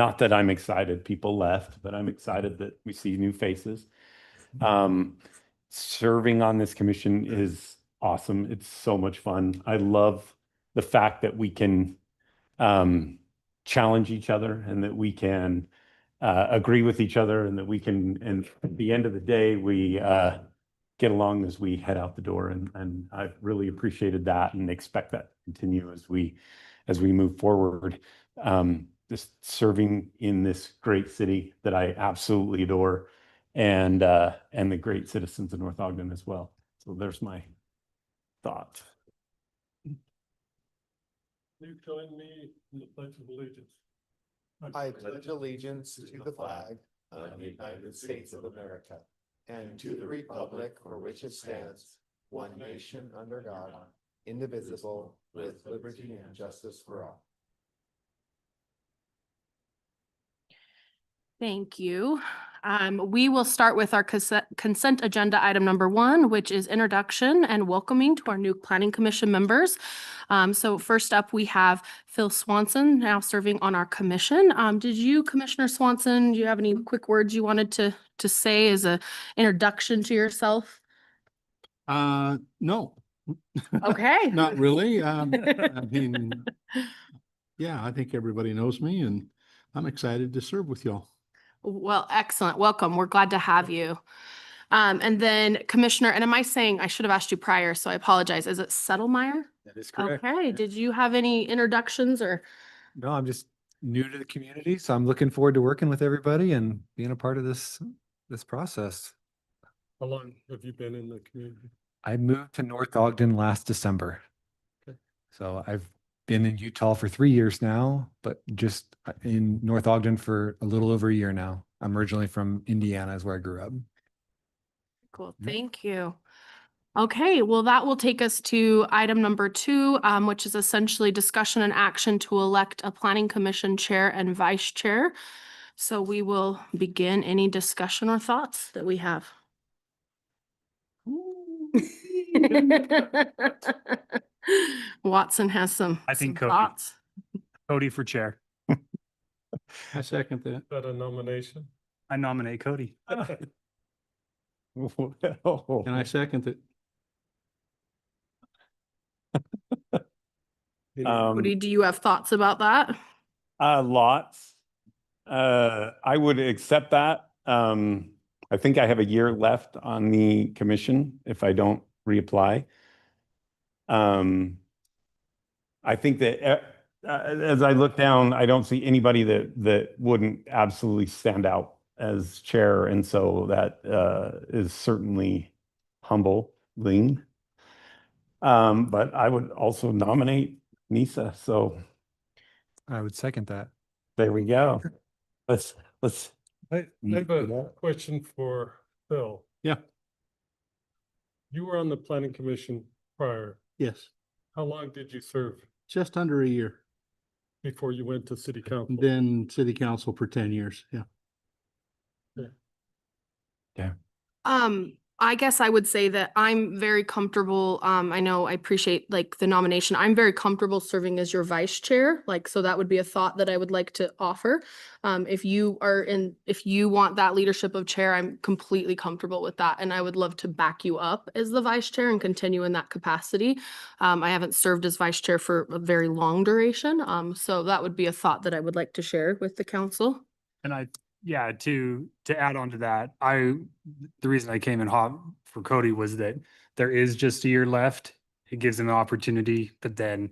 not that I'm excited people left, but I'm excited that we see new faces. Serving on this commission is awesome. It's so much fun. I love the fact that we can challenge each other and that we can agree with each other and that we can, and at the end of the day, we get along as we head out the door. And I've really appreciated that and expect that to continue as we move forward. Just serving in this great city that I absolutely adore, and the great citizens of North Ogden as well. So there's my thought. You join me in the Pledge of Allegiance. I pledge allegiance to the flag of the United States of America and to the republic for which it stands, one nation under God, indivisible, with liberty and justice for all. Thank you. We will start with our consent agenda item number 1, which is introduction and welcoming to our new planning commission members. So first up, we have Phil Swanson, now serving on our commission. Did you, Commissioner Swanson, do you have any quick words you wanted to say as a introduction to yourself? No. Okay. Not really. I mean, yeah, I think everybody knows me and I'm excited to serve with y'all. Well, excellent. Welcome. We're glad to have you. And then Commissioner, and am I saying, I should have asked you prior, so I apologize. Is it Settlemeyer? That is correct. Okay. Did you have any introductions or? No, I'm just new to the community, so I'm looking forward to working with everybody and being a part of this process. How long have you been in the community? I moved to North Ogden last December. Okay. So I've been in Utah for 3 years now, but just in North Ogden for a little over a year now. I'm originally from Indiana, is where I grew up. Cool. Thank you. Okay, well, that will take us to item number 2, which is essentially discussion and action to elect a planning commission chair and vice chair. So we will begin any discussion or thoughts that we have. Watson has some Cody. thoughts. Cody for chair. I second that. Is that a nomination? I nominate Cody. And I second it. Woody, do you have thoughts about that? Lots. I would accept that. I think I have a year left on the commission if I don't reapply. I think that as I look down, I don't see anybody that wouldn't absolutely stand out as chair, and so that is certainly humbling. But I would also nominate Nisa. So I would second that. there we go. Let's. I have a question for Phil. Yeah. You were on the planning commission prior. Yes, How long did you serve just under a year. before you went to city council? Then city council for 10 years. Yeah. I guess I would say that I'm very comfortable. I know I appreciate like the nomination. I'm very comfortable serving as your vice chair. Like, so that would be a thought that I would like to offer. If you want that leadership of chair, I'm completely comfortable with that. And I would love to back you up as the vice chair and continue in that capacity. I haven't served as vice chair for a very long duration. So that would be a thought that I would like to share with the council. And yeah, to add on to that, the reason I came in hot for Cody was that there is just a year left. It gives him an opportunity, but then,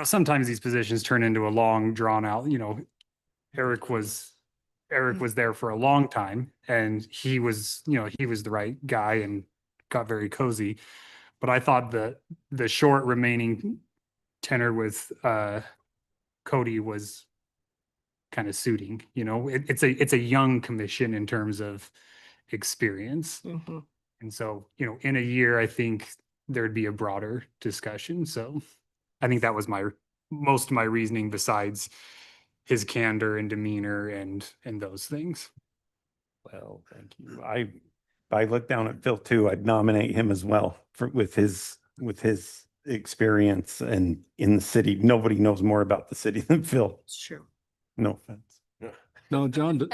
sometimes these positions turn into a long drawn out, Eric was there for a long time and he was the right guy and got very cozy. But I thought the short remaining tenure with Cody was kind of suiting, it's a young commission in terms of experience. Mm-hmm. And so, in a year, I think there'd be a broader discussion. So I think that was most of my reasoning besides his candor and demeanor and those things. Well, thank you. If I look down at Phil too, I'd nominate him as well with his experience and in the city. Nobody knows more about the city than Phil. It's true. No offense. No, John does,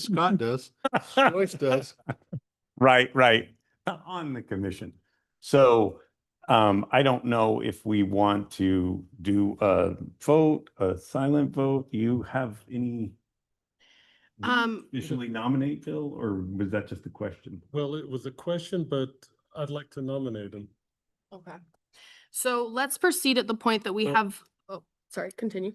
Scott does, Joyce does. Right, on the commission. So I don't know if we want to do a vote, a silent vote. Do you have any? Officially nominate Phil, or was that just a question? Well, it was a question, but I'd like to nominate him. Okay. So let's proceed at the point that we Well- have, oh, sorry, continue.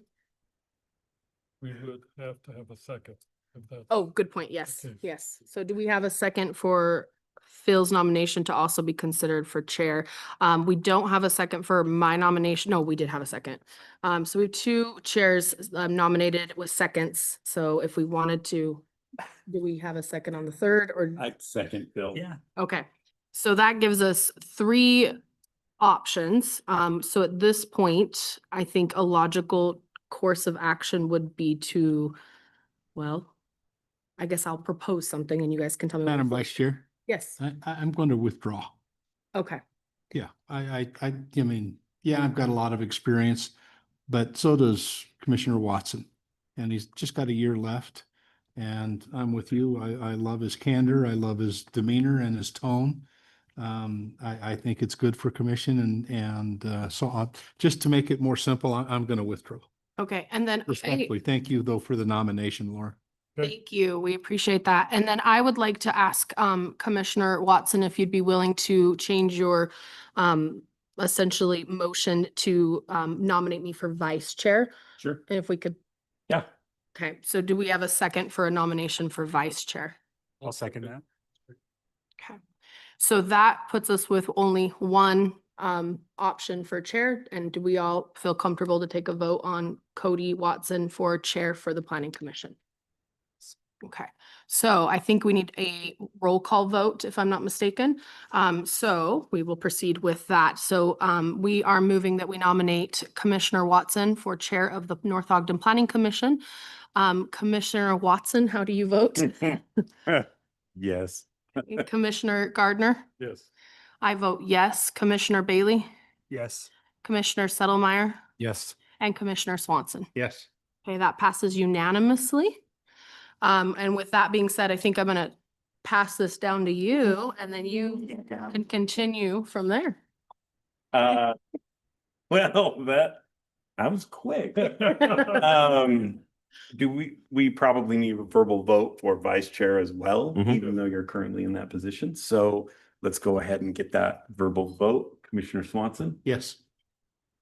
We would have to have a second. If that's Oh, good point. Yes, Okay. yes. So do we have a second for Phil's nomination to also be considered for chair? We don't have a second for my nomination. No, we did have a second. So we have two chairs nominated with seconds. So if we wanted to, do we have a second on the third or? I second Phil. Yeah. Okay, so that gives us three options. So at this point, I think a logical course of action would be to, well, I guess I'll propose something and you guys can tell me. what Madam you Vice think. Chair, Yes, I'm going to withdraw. okay, Yeah, I mean, yeah, I've got a lot of experience, but so does Commissioner Watson. And he's just got a year left. And I'm with you. I love his candor. I love his demeanor and his tone. I think it's good for commission so just to make it more simple, I'm going to withdraw. okay, and then. Respectfully, thank you though for the nomination, Laura. Thank you. We appreciate that. And then I would like to ask Commissioner Watson if you'd be willing to change your essentially motion to nominate me for vice chair. Sure. And if we could, Yeah. okay, so do we have a second for a nomination for vice chair? I'll second that. Okay. So that puts us with only one option for chair. And do we all feel comfortable to take a vote on Cody Watson for chair for the planning commission? Okay, so I think we need a roll call vote, if I'm not mistaken. So we will proceed with that. So we are moving that we nominate Commissioner Watson for Chair of the North Ogden Planning Commission. Commissioner Watson, how do you vote? Yes. Commissioner Gardner? Yes. I vote yes. Commissioner Bailey? Yes. Commissioner Settlemeyer? Yes. And Commissioner Swanson? Yes. Okay, that passes unanimously. And with that being said, I think I'm gonna pass this down to you and then you can continue from there. Well, that was quick. We probably need a verbal vote for vice chair as well, even though you're currently in that position. So let's go ahead and get that verbal vote. Commissioner Swanson, Yes.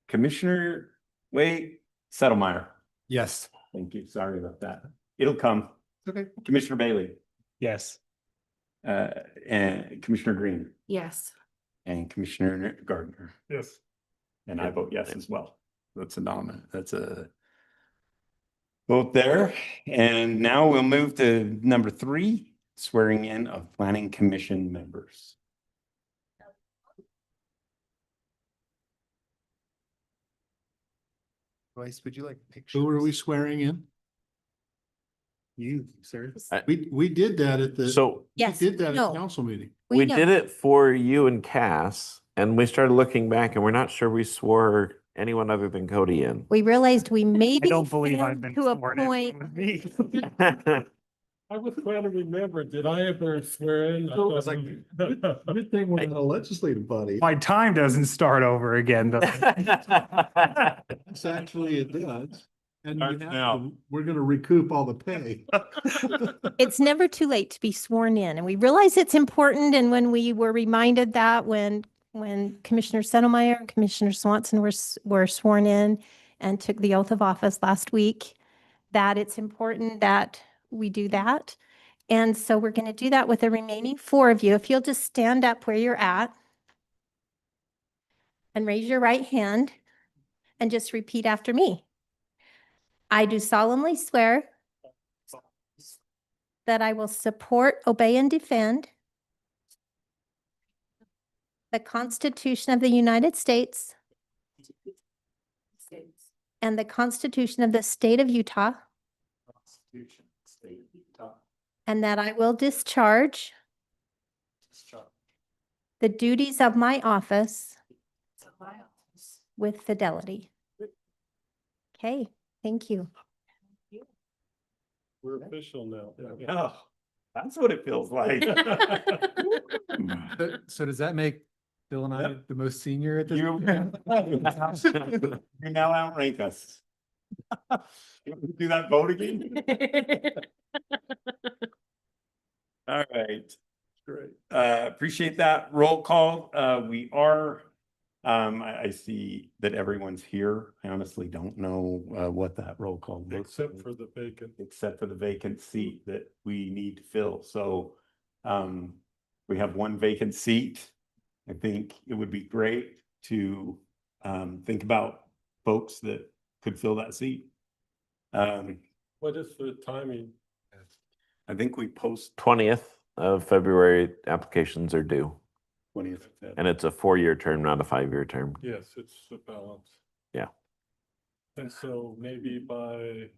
Commissioner, Settlemeyer. Yes. Thank you. Sorry about that. It'll come. Okay. Commissioner Bailey, Yes. and Commissioner Green Yes. and Commissioner Gardner. Yes. And I vote yes as well. That's a vote there. And now we'll move to number 3, swearing in of planning commission members. Royce, would you like pictures? Who are we swearing in? You, sir. We did that at the. So We Yes, did that at no, council meeting. we know. did it for you and Cass, and we started looking back, and we're not sure we swore anyone other than Cody in. We realized we I maybe don't believe I've failed been to sworn in appoint. with me. I was trying to remember, did I ever swear in? I So it's thought like, we- Good thing we're in a legislative body. My time doesn't start over again, though. It's actually, it does. And Starts now. we're gonna recoup all the pay. It's never too late to be sworn in, and we realize it's important. And when we were reminded that when Commissioner Settlemeyer and Commissioner Swanson were sworn in and took the oath of office last week, that it's important that we do that. And so we're going to do that with the remaining 4 of you. If you'll just stand up where you're at and raise your right hand and just repeat after me. I do solemnly swear that I will support, obey, and defend the Constitution of the United States and the Constitution of the State of Utah, and that I will discharge the duties of my office with fidelity. Okay, thank you. We're official now. Oh, that's what it feels like. So does that make Bill and I Yep. the most senior at this? You you now outrank us. You want to do that vote again? All right. Great. Appreciate that. Roll call. We are, I see that everyone's here. I honestly don't know, what that roll call looks. Except for the vacant. Except for the vacant seat that we need to fill. So, we have one vacant seat. I think it would be great to, think about folks that could fill that seat. What is the timing? I think we post 20th of February applications are due. 20th. And it's a 4-year term, not a 5-year term. Yes, it's a balance. Yeah. And so maybe in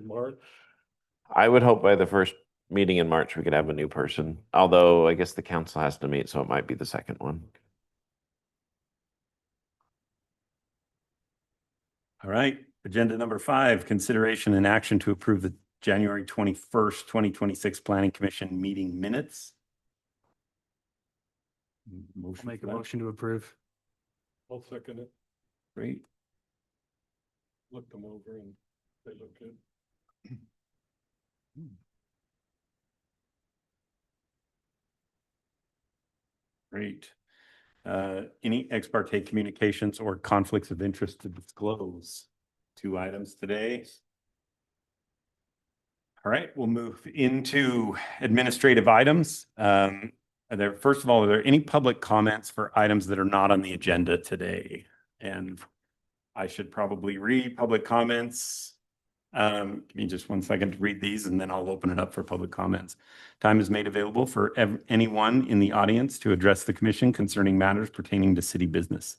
March, I would hope by the first meeting in March, we could have a new person. Although I guess the council has to meet, so it might be the second one. All right, agenda number 5, consideration and action to approve the January 21st, 2026 Planning Commission meeting minutes. I'll make a motion to approve. I'll second it, Great. look them over and they look good. Great. Any ex parte communications or conflicts of interest to disclose? 2 items today. All right, we'll move into administrative items. First of all, are there any public comments for items that are not on the agenda today? And I should probably read public comments. Give me just 1 second to read these and then I'll open it up for public comments. Time is made available for anyone in the audience to address the commission concerning matters pertaining to city business.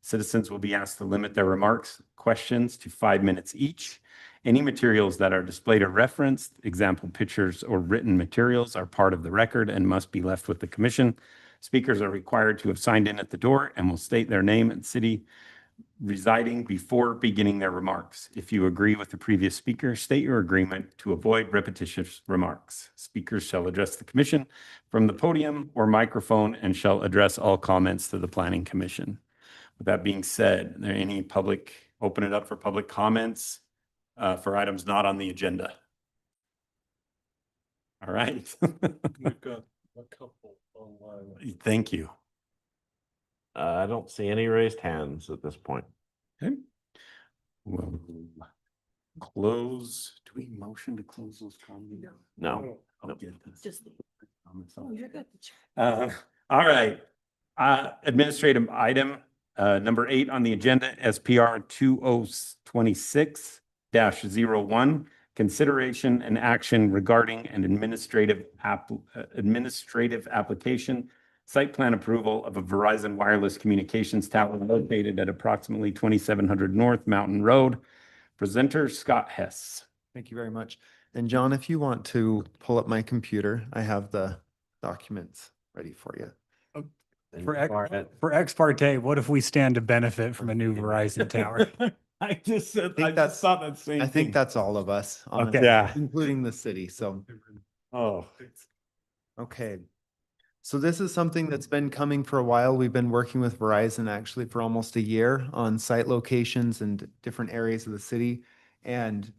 Citizens will be asked to limit their remarks, questions to 5 minutes each. Any materials that are displayed or referenced, example pictures or written materials, are part of the record and must be left with the commission. Speakers are required to have signed in at the door and will state their name and city residing before beginning their remarks. If you agree with the previous speaker, state your agreement to avoid repetitious remarks. Speakers shall address the commission from the podium or microphone and shall address all comments to the planning commission. With that being said, are there any public, open it up for public comments for items not on the agenda? All right. We've got a couple online. Thank you. I don't see any raised hands at this point. Okay. We'll close. Do we motion to close those comments? No. I'll get this. Just, Comments oh, on- you're good. All right. Administrative item number 8 on the agenda, SPR 2026-01, consideration and action regarding an administrative application, site plan approval of a Verizon wireless communications tower located at approximately 2700 North Mountain Road. Presenter Scott Hess. Thank you very much. And John, if you want to pull up my computer, I have the documents ready for you. For ex parte, what if we stand to benefit from a new Verizon tower? I just said, I just thought that same I think that's all of us, honestly, Yeah. including the city. So, Oh, okay. So this is something that's been coming for a while. We've been working with Verizon actually for almost a year on site locations and different areas of the city. And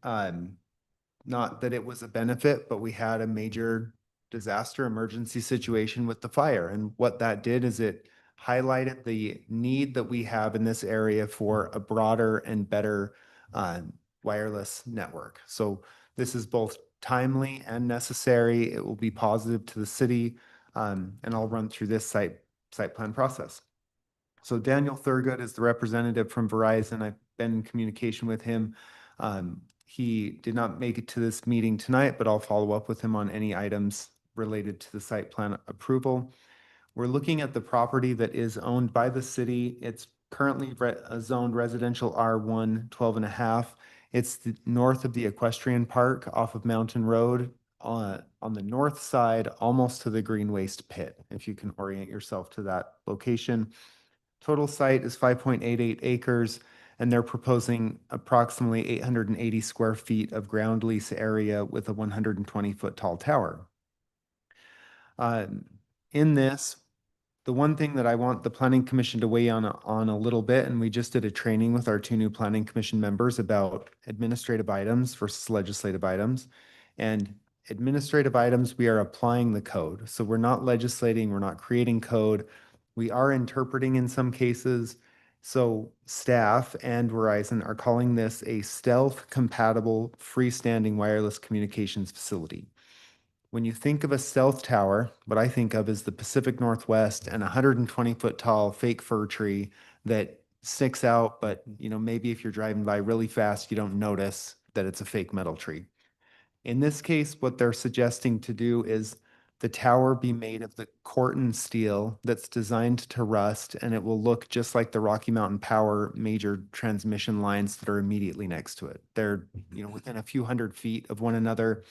not that it was a benefit, but we had a major disaster emergency situation with the fire. And what that did is it highlighted the need that we have in this area for a broader and better wireless network. So this is both timely and necessary. It will be positive to the city. And I'll run through this site plan process. So Daniel Thurgood is the representative from Verizon. I've been in communication with him. He did not make it to this meeting tonight, but I'll follow up with him on any items related to the site plan approval. We're looking at the property that is owned by the city. It's currently zoned residential R1 12.5. It's north of the equestrian park off of Mountain Road on the north side, almost to the green waste pit, if you can orient yourself to that location. Total site is 5.88 acres. and they're proposing approximately 880 square feet of ground lease area with a 120-foot tall tower. In this, the one thing that I want the planning commission to weigh on a little bit, and we just did a training with our 2 new planning commission members about administrative items versus legislative items. And administrative items, we are applying the code. So we're not legislating, we're not creating code. We are interpreting in some cases. So staff and Verizon are calling this a stealth compatible freestanding wireless communications facility. When you think of a stealth tower, what I think of is the Pacific Northwest and a 120-foot tall fake fir tree that sticks out, but maybe if you're driving by really fast, you don't notice that it's a fake metal tree. In this case, what they're suggesting to do is the tower be made of the Corten steel that's designed to rust, and it will look just like the Rocky Mountain Power major transmission lines that are immediately next to it. They're, within a few hundred feet of one another.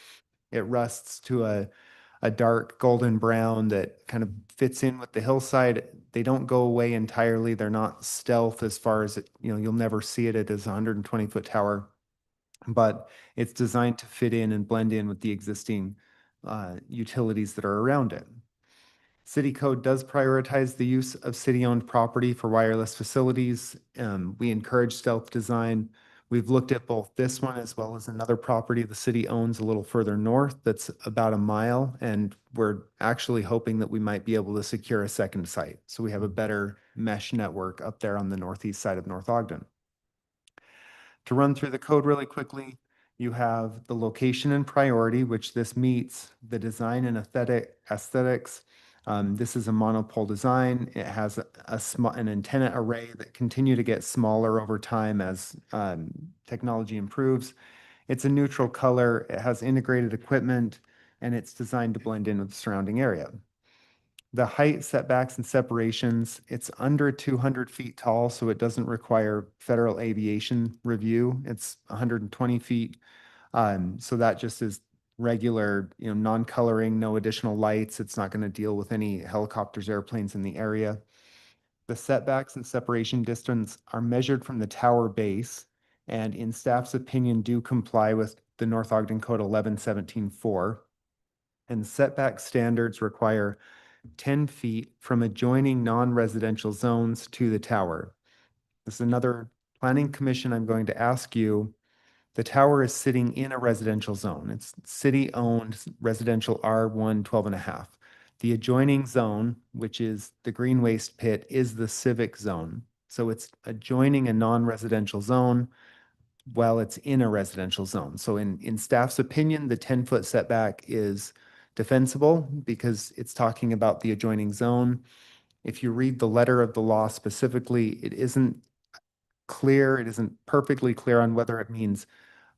It rusts to a dark golden brown that kind of fits in with the hillside. They don't go away entirely. They're not stealth as far as you'll never see it. It is a 120-foot tower, but it's designed to fit in and blend in with the existing utilities that are around it. City code does prioritize the use of city-owned property for wireless facilities. We encourage stealth design. We've looked at both this one as well as another property the city owns a little further north that's about a mile, and we're actually hoping that we might be able to secure a second site. So we have a better mesh network up there on the northeast side of North Ogden. To run through the code really quickly, you have the location and priority, which this meets the design and aesthetics. This is a monopole design. It has an antenna array that continue to get smaller over time as technology improves. It's a neutral color. It has integrated equipment, and it's designed to blend in with the surrounding area. The height, setbacks, and separations, it's under 200 feet tall, so it doesn't require federal aviation review. It's 120 feet. So that just is regular, non-coloring, no additional lights. It's not going to deal with any helicopters, airplanes in the area. The setbacks and separation distance are measured from the tower base, and in staff's opinion, do comply with the North Ogden Code 11-17-4. And setback standards require 10 feet from adjoining non-residential zones to the tower. This is another planning commission I'm going to ask you. The tower is sitting in a residential zone. It's city-owned residential R1 12.5. The adjoining zone, which is the green waste pit, is the civic zone. So it's adjoining a non-residential zone while it's in a residential zone. So in staff's opinion, the 10-foot setback is defensible because it's talking about the adjoining zone. If you read the letter of the law specifically, it isn't clear. It isn't perfectly clear on whether it means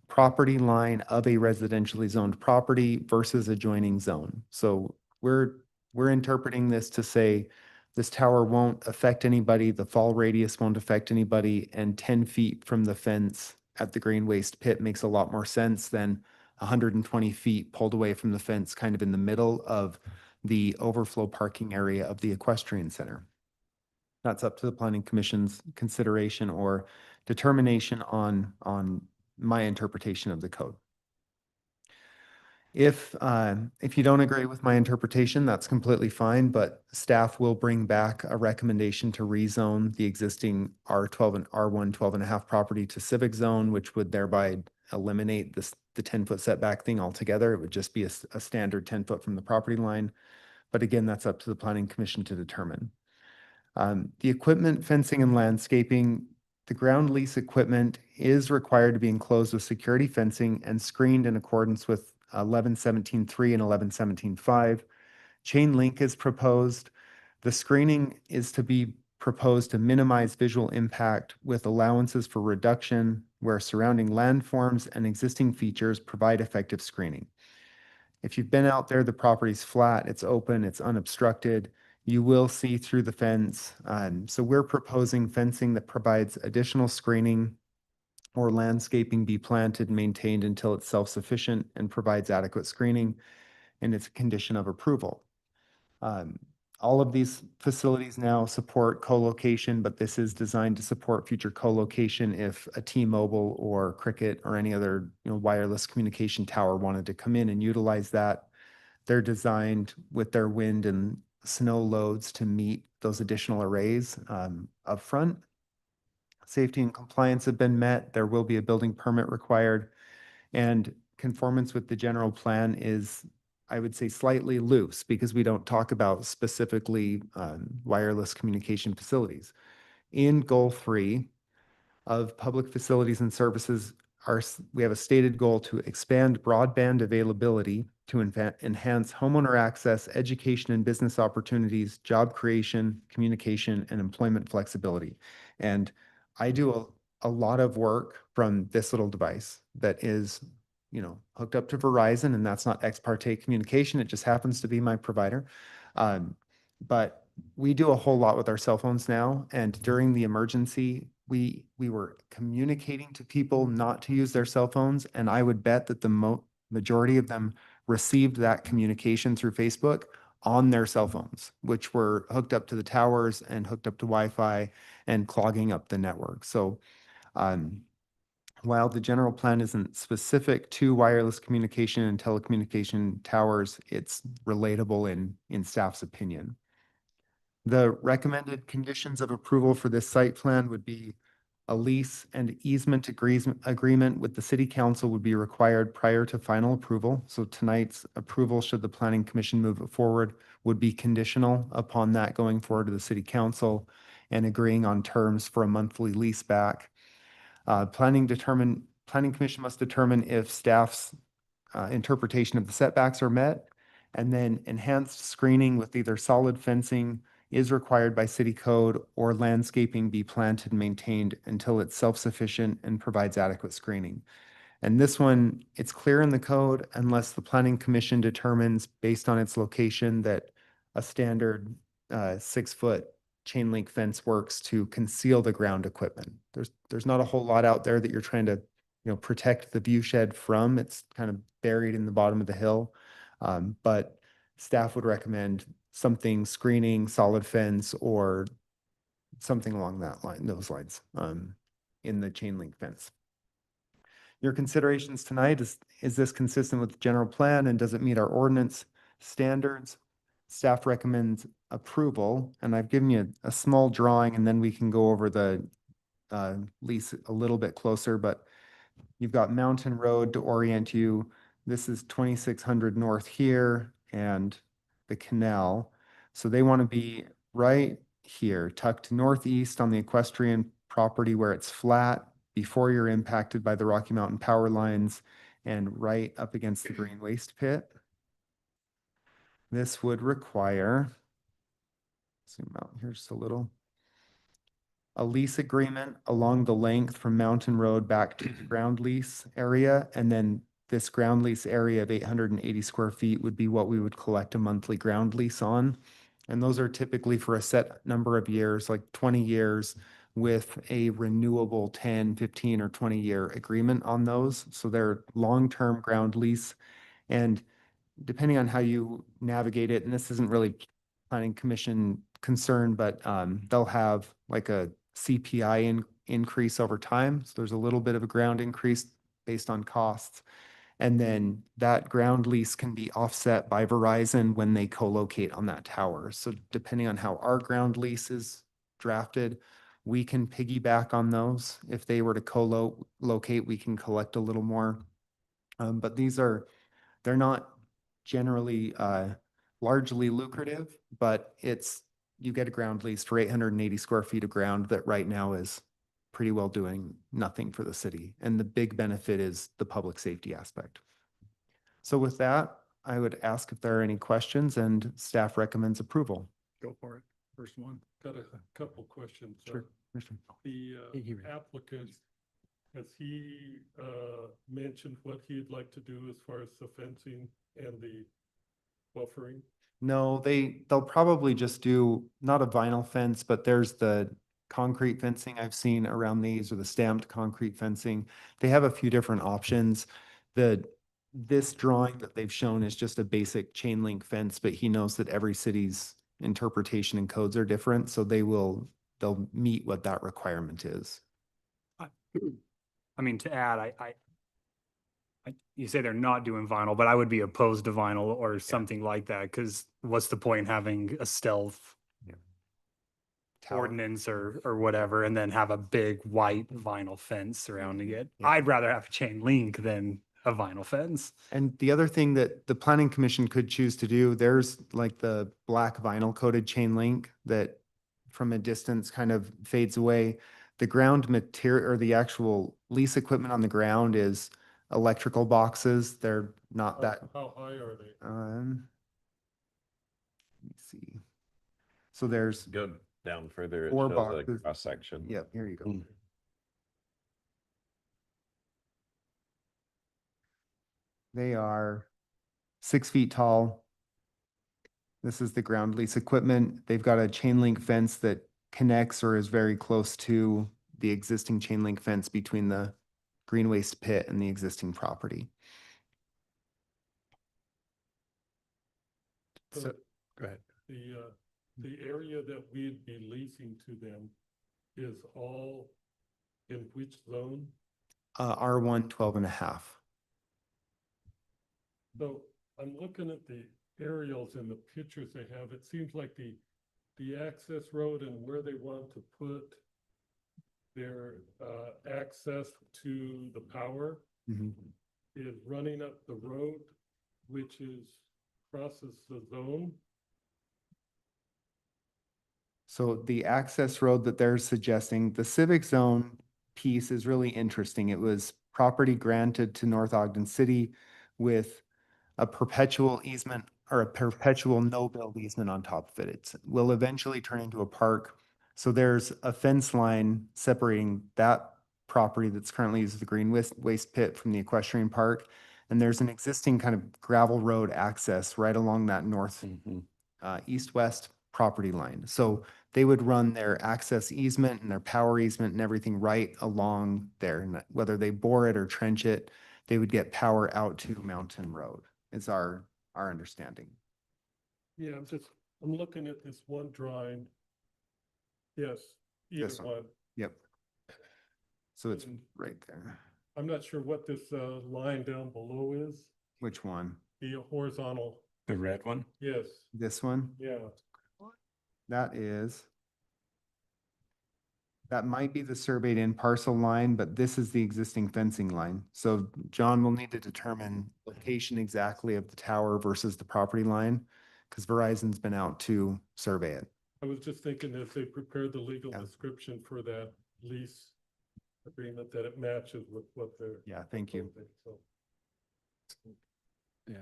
property line of a residentially zoned property versus adjoining zone. So we're interpreting this to say this tower won't affect anybody, the fall radius won't affect anybody, and 10 feet from the fence at the green waste pit makes a lot more sense than 120 feet pulled away from the fence, kind of in the middle of the overflow parking area of the equestrian center. That's up to the Planning Commission's consideration or determination on my interpretation of the code. If you don't agree with my interpretation, that's completely fine, but staff will bring back a recommendation to rezone the existing R12 and R1 12.5 property to civic zone, which would thereby eliminate the 10-foot setback thing altogether. It would just be a standard 10-foot from the property line. But again, that's up to the Planning Commission to determine. The equipment, fencing, and landscaping, the ground lease equipment is required to be enclosed with security fencing and screened in accordance with 11-17-3 and 11-17-5. Chain link is proposed. The screening is to be proposed to minimize visual impact with allowances for reduction where surrounding landforms and existing features provide effective screening. If you've been out there, the property's flat, it's open, it's unobstructed. You will see through the fence. So we're proposing fencing that provides additional screening or landscaping be planted and maintained until it's self-sufficient and provides adequate screening, and it's a condition of approval. all of these facilities now support co-location, but this is designed to support future co-location if a T-Mobile or Cricket or any other, wireless communication tower wanted to come in and utilize that. They're designed with their wind and snow loads to meet those additional arrays upfront. Safety and compliance have been met. There will be a building permit required. And conformance with the general plan is, I would say, slightly loose because we don't talk about specifically wireless communication facilities. In goal 3 of public facilities and services, we have a stated goal to expand broadband availability to enhance homeowner access, education and business opportunities, job creation, communication, and employment flexibility. And I do a lot of work from this little device that is, hooked up to Verizon, and that's not ex parte communication. It just happens to be my provider. But we do a whole lot with our cell phones now. And during the emergency, we were communicating to people not to use their cell phones. And I would bet that the majority of them received that communication through Facebook on their cell phones, which were hooked up to the towers and hooked up to Wi-Fi and clogging up the network. So while the general plan isn't specific to wireless communication and telecommunication towers, it's relatable in staff's opinion. The recommended conditions of approval for this site plan would be a lease and easement agreement with the city council would be required prior to final approval. So tonight's approval, should the planning commission move it forward, would be conditional upon that going forward to the city council and agreeing on terms for a monthly lease back. Planning commission must determine if staff's interpretation of the setbacks are met, and then enhanced screening with either solid fencing is required by city code or landscaping be planted and maintained until it's self-sufficient and provides adequate screening. And this one, it's clear in the code unless the planning commission determines based on its location that a standard 6-foot chain link fence works to conceal the ground equipment. There's not a whole lot out there that you're trying to, protect the view shed from. It's kind of buried in the bottom of the hill. But staff would recommend something screening, solid fence, or something along those lines, in the chain link fence. Your considerations tonight is this consistent with the general plan and does it meet our ordinance standards? Staff recommends approval, and I've given you a small drawing, and then we can go over the lease a little bit closer, but you've got Mountain Road to orient you. This is 2600 North here and the canal. So they want to be right here, tucked northeast on the equestrian property where it's flat before you're impacted by the Rocky Mountain power lines and right up against the green waste pit. This would require, zoom out here just a little, a lease agreement along the length from Mountain Road back to the ground lease area. And then this ground lease area of 880 square feet would be what we would collect a monthly ground lease on. And those are typically for a set number of years, like 20 years with a renewable 10, 15, or 20-year agreement on those. So they're long-term ground lease. And depending on how you navigate it, and this isn't really planning commission concern, but they'll have like a CPI increase over time. So there's a little bit of a ground increase based on costs. And then that ground lease can be offset by Verizon when they co-locate on that tower. So depending on how our ground lease is drafted, we can piggyback on those. If they were to co-locate, we can collect a little more. But they're not generally largely lucrative, but you get a ground lease for 880 square feet of ground that right now is pretty well doing nothing for the city. And the big benefit is the public safety aspect. So with that, I would ask if there are any questions, and staff recommends approval. Go for it. First one. Got a couple questions. Sure. The applicant, has he mentioned what he'd like to do as far as the fencing and the buffering? No, they'll probably just do not a vinyl fence, but there's the concrete fencing I've seen around these, or the stamped concrete fencing. They have a few different options. This drawing that they've shown is just a basic chain link fence, but he knows that every city's interpretation and codes are different, so they'll meet what that requirement is. I mean, to add, you say they're not doing vinyl, but I would be opposed to vinyl or something like that, because what's the point in having a stealth Tower. ordinance or whatever, and then have a big white vinyl fence surrounding it? Yeah. I'd rather have a chain link than a vinyl fence. And the other thing that the planning commission could choose to do, there's like the black vinyl coated chain link that from a distance kind of fades away. The ground material or the actual lease equipment on the ground is electrical boxes. They're not that, How high are they? let me see. So there's, Go down further. It 4 shows boxes. a cross section. yep, here you go. They are 6 feet tall. This is the ground lease equipment. They've got a chain link fence that connects or is very close to the existing chain link fence between the green waste pit and the existing property. So Go ahead. the area that we'd be leasing to them is all in which zone? R1 12.5. So I'm looking at the aerials and the pictures they have. It seems like the access road and where they want to put their access to the power is running up the road, which crosses the zone. So the access road that they're suggesting, the civic zone piece is really interesting. It was property granted to North Ogden City with a perpetual easement or a perpetual no-build easement on top of it. It will eventually turn into a park. So there's a fence line separating that property that's currently used as the green waste pit from the equestrian park. And there's an existing kind of gravel road access right along that north east-west property line. So they would run their access easement and their power easement and everything right along there. And whether they bore it or trench it, they would get power out to Mountain Road is our understanding. Yeah, I'm looking at this one drawing. Yes, either This one. one. Yep. So it's And right there. I'm not sure what this line down below is. Which one? The horizontal, The red one? yes, This one? yeah. That might be the surveyed in parcel line, but this is the existing fencing line. So John will need to determine location exactly of the tower versus the property line because Verizon's been out to survey it. I was just thinking as they prepared the legal Yeah. description for that lease agreement, that it matches with what they're. Yeah, thank you. proposing, so. Yeah.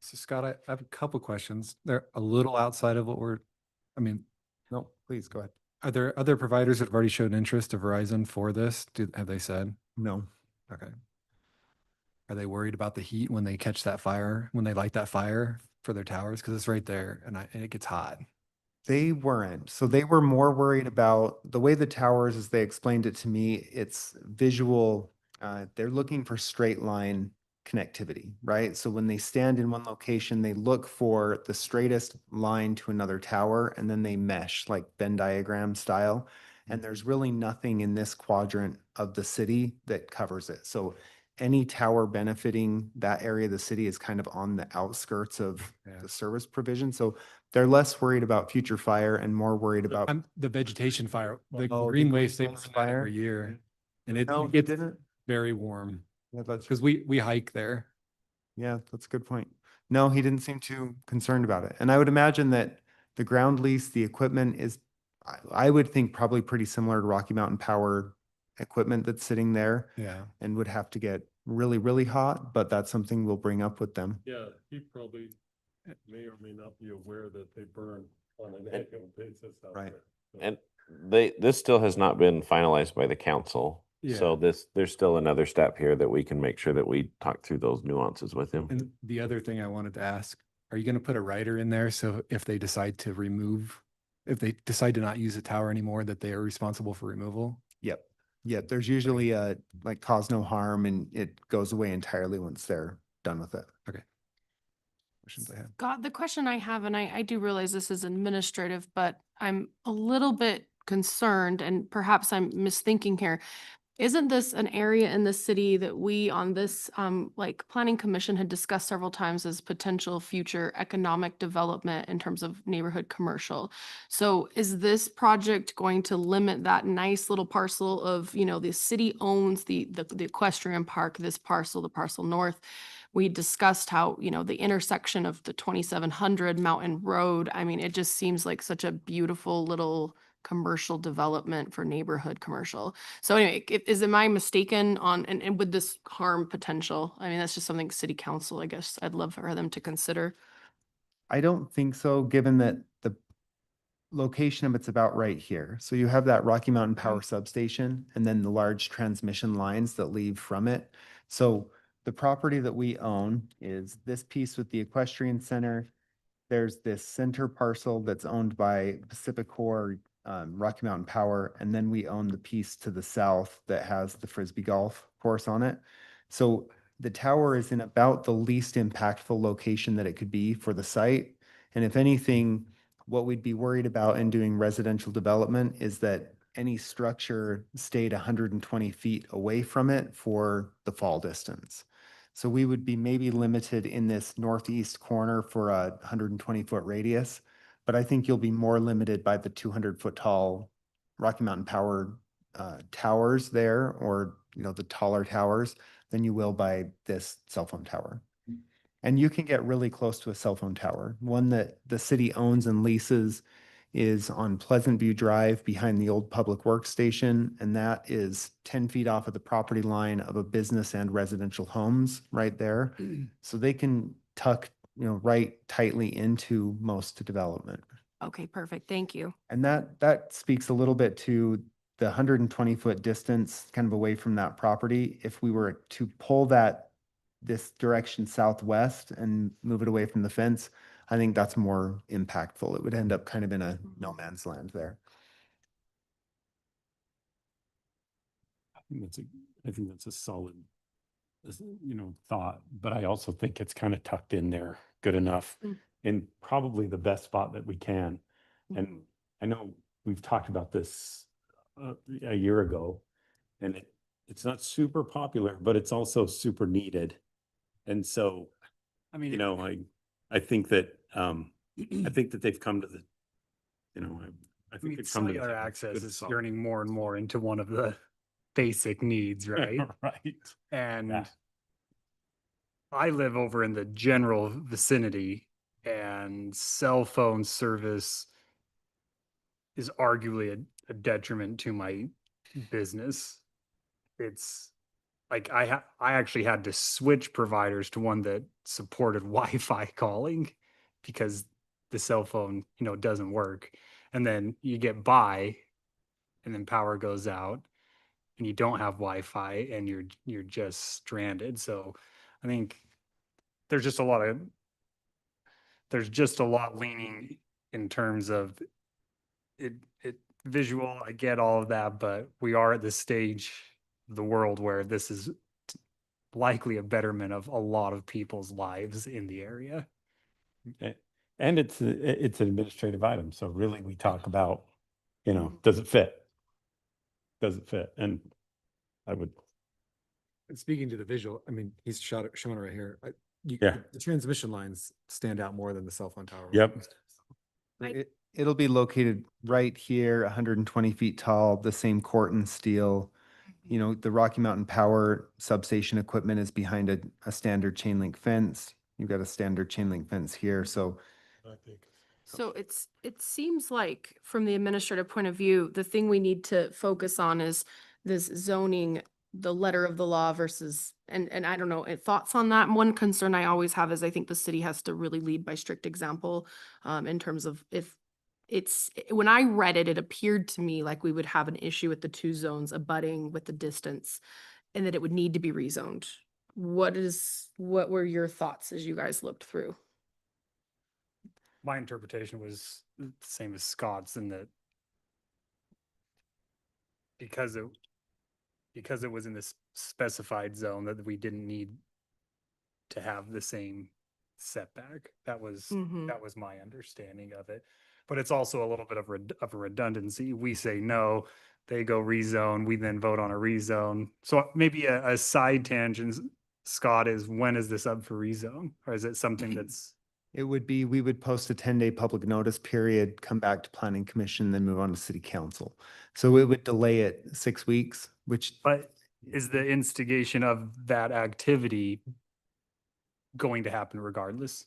So Scott, I have a couple questions. They're a little outside of I mean, No, please go ahead. are there other providers that have already shown interest to Verizon for this? Have they said? No. Okay. Are they worried about the heat when they catch that fire, when they light that fire for their towers? Because it's right there and it gets hot. They weren't. So they were more worried about the way the towers, as they explained it to me, it's visual. They're looking for straight line connectivity, right? So when they stand in one location, they look for the straightest line to another tower and then they mesh like Venn diagram style. And there's really nothing in this quadrant of the city that covers it. So any tower benefiting that area of the city is kind of on the outskirts of Yeah. the service provision. So they're less worried about future fire and more worried about. The vegetation fire, the Oh, the green waste, they green burn waste that fire? every year. And it No, it gets didn't. very warm Yeah, that's, because we hike there. yeah, that's a good point. No, he didn't seem too concerned about it. And I would imagine that the ground lease, the equipment is, I would think probably pretty similar to Rocky Mountain Power equipment that's sitting there Yeah. and would have to get really, really hot, but that's something we'll bring up with them. Yeah, he probably may or may not be aware that they burn on an annual basis out Right. there. So- And this still has not been finalized by the council. So there's still another step here that we can make sure that we talk through those nuances with him. And the other thing I wanted to ask, are you going to put a rider in there? So if they decide to if they decide to not use the tower anymore, that they are responsible for removal? Yep. Yep. There's usually a like cause no harm and it goes away entirely once they're done with it. questions I had. Scott, the question I have, and I do realize this is administrative, but I'm a little bit concerned, and perhaps I'm misthinking here. Isn't this an area in the city that we on this like planning commission had discussed several times as potential future economic development in terms of neighborhood commercial? So is this project going to limit that nice little parcel of, you know, the city owns the equestrian park, this parcel, the parcel north? We discussed how, you know, the intersection of the 2700 Mountain Road. I mean, it just seems like such a beautiful little commercial development for neighborhood commercial. So anyway, am I mistaken on, and would this harm potential? I mean, that's just something city council, I guess, I'd love for them to consider. I don't think so, given that the location of it's about right here. So you have that Rocky Mountain Power Substation and then the large transmission lines that leave from it. So the property that we own is this piece with the equestrian center. There's this center parcel that's owned by PacifiCorp, Rocky Mountain Power, and then we own the piece to the south that has the Frisbee golf course on it. So the tower is in about the least impactful location that it could be for the site. And if anything, what we'd be worried about in doing residential development is that any structure stayed 120 feet away from it for the fall distance. So we would be maybe limited in this northeast corner for a 120-foot radius, but I think you'll be more limited by the 200-foot tall Rocky Mountain Power towers there, or, you know, the taller towers, than you will by this cell phone tower. And you can get really close to a cell phone tower. One that the city owns and leases is on Pleasant View Drive behind the old Public Works Station, and that is 10 feet off of the property line of a business and residential homes right there. So they can tuck, you know, right tightly into most development. Okay, perfect. Thank you. And that speaks a little bit to the 120-foot distance kind of away from that property. If we were to pull this direction southwest and move it away from the fence, I think that's more impactful. It would end up kind of in a no man's land there. I think that's a solid, you know, thought, but I also think it's kind of tucked in there good enough in probably the best spot that we can. And I know we've talked about this a year ago, and it's not super popular, but it's also super needed. And so, I mean, you know, I think that I think that they've come to the, you know, I think they've come to the cellular table. access Good is solid. turning more and more into one of the basic needs, right? Right. And Yeah. I live over in the general vicinity, and cell phone service is arguably a detriment to my business. It's like I actually had to switch providers to one that supported Wi-Fi calling because the cell phone, you know, doesn't work. And then you get by, and then power goes out, and you don't have Wi-Fi, and you're just stranded. So I think there's just a lot leaning in terms of it visual. I get all of that, but we are at this stage of the world where this is likely a betterment of a lot of people's lives in the area. And it's an administrative item. So really we talk about, you know, does it fit? Does it fit? And I would, And speaking to the visual, I mean, he's showing it right here. Yeah. The transmission lines stand out more than the cell phone tower. Yep. It'll be located right here, 120 feet tall, the same Corten steel. You know, the Rocky Mountain Power substation equipment is behind a standard chain link fence. You've got a standard chain link fence here. So So it seems like from the administrative point of view, the thing we need to focus on is this zoning, the letter of the law versus, and I don't know, thoughts on that? One concern I always have is I think the city has to really lead by strict example, in terms of if when I read it, it appeared to me like we would have an issue with the two zones abutting with the distance and that it would need to be rezoned. What were your thoughts as you guys looked through? My interpretation was the same as Scott's, in that because it was in this specified zone, that we didn't need to have the same setback. That was, Mhm. that was my understanding of it. But it's also a little bit of of a redundancy. We say no, they go rezone, we then vote on a rezone. So maybe a side tangent, Scott, is when is this up for rezone? Or is it something that's, It would be, we would post a 10-day public notice period, come back to planning commission, then move on to city council. So it would delay it 6 weeks, which but is the instigation of that activity going to happen regardless?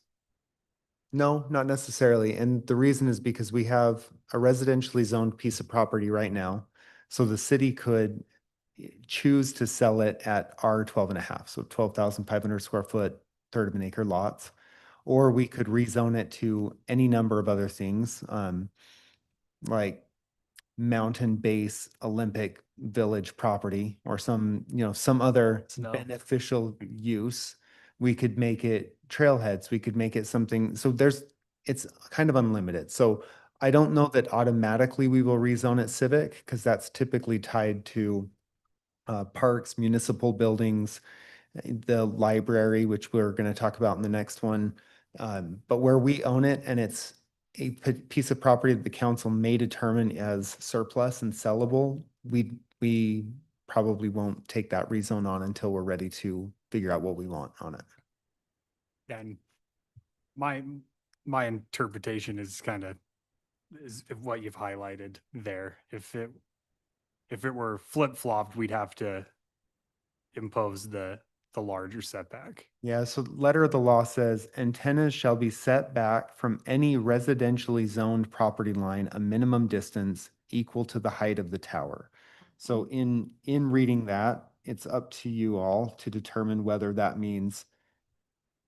no, not necessarily. And the reason is because we have a residentially zoned piece of property right now. So the city could choose to sell it at R 12.5, so 12,500 square foot, third of an acre lots. Or we could rezone it to any number of other things, like mountain base Olympic Village property or some, some other No. beneficial use. We could make it trailheads, we could make it something, so it's kind of unlimited. So I don't know that automatically we will rezone it civic, because that's typically tied to parks, municipal buildings, the library, which we're going to talk about in the next one. But where we own it and it's a piece of property that the council may determine as surplus and sellable, we probably won't take that rezone on until we're ready to figure out what we want on it. And my interpretation is kind of is what you've highlighted there. If it were flip-flopped, we'd have to impose the larger setback. Yeah, so letter of the law says antennas shall be set back from any residentially zoned property line a minimum distance equal to the height of the tower. So in reading that, it's up to you all to determine whether that means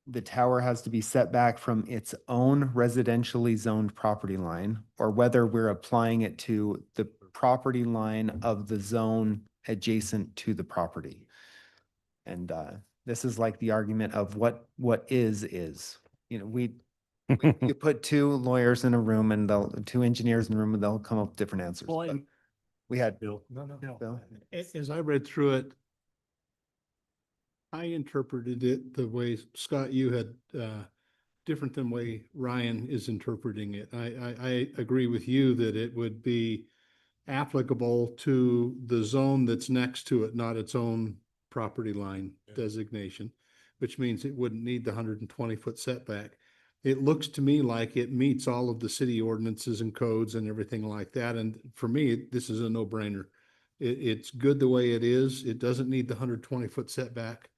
the tower has to be set back from its own residentially zoned property line, or whether we're applying it to the property line of the zone adjacent to the property. And this is like the argument of what is. You put two lawyers in a room and two engineers in a room and they'll come up with different answers. Well, But and we had Bill. Bill. As I read through it, I interpreted it the way, Scott, you had, different than way Ryan is interpreting it. I agree with you that it would be applicable to the zone that's next to it, not its own property line designation, which means it wouldn't need the 120-foot setback. It looks to me like it meets all of the city ordinances and codes and everything like that. And for me, this is a no-brainer. It's good the way it is. It doesn't need the 120-foot setback.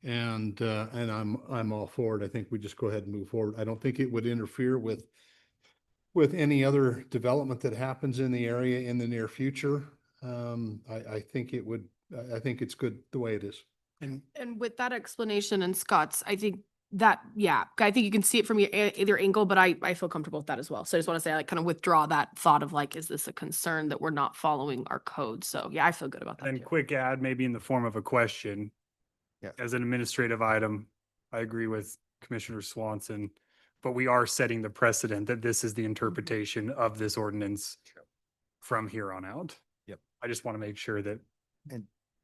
And I'm all for it. I think we just go ahead and move forward. I don't think it would interfere with any other development that happens in the area in the near future. I think it would, I think it's good the way it is. And with that explanation and Scott's, I think that, yeah, I think you can see it from either angle, but I feel comfortable with that as well. So I just want to say, I like kind of withdraw that thought of like, is this a concern that we're not following our code? So yeah, I feel good about that. then too. quick add, maybe in the form of a question. Yeah. As an administrative item, I agree with Commissioner Swanson, but we are setting the precedent that this is the interpretation of this ordinance from here on out. Yep. I just want to make sure that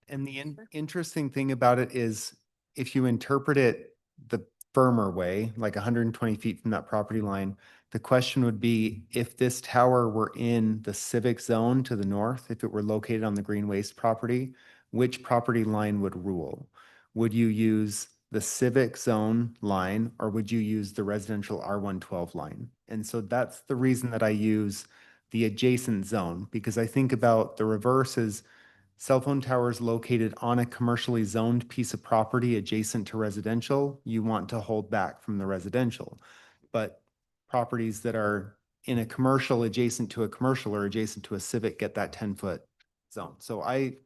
And the interesting thing about it is if you interpret it the firmer way, like 120 feet from that property line, the question would be if this tower were in the civic zone to the north, if it were located on the green waste property, which property line would rule? Would you use the civic zone line or would you use the residential R112 line? And so that's the reason that I use the adjacent zone, because I think about the reverse is cell phone towers located on a commercially zoned piece of property adjacent to residential, you want to hold back from the residential. But properties that are in a commercial adjacent to a commercial or adjacent to a civic get that 10-foot zone. So I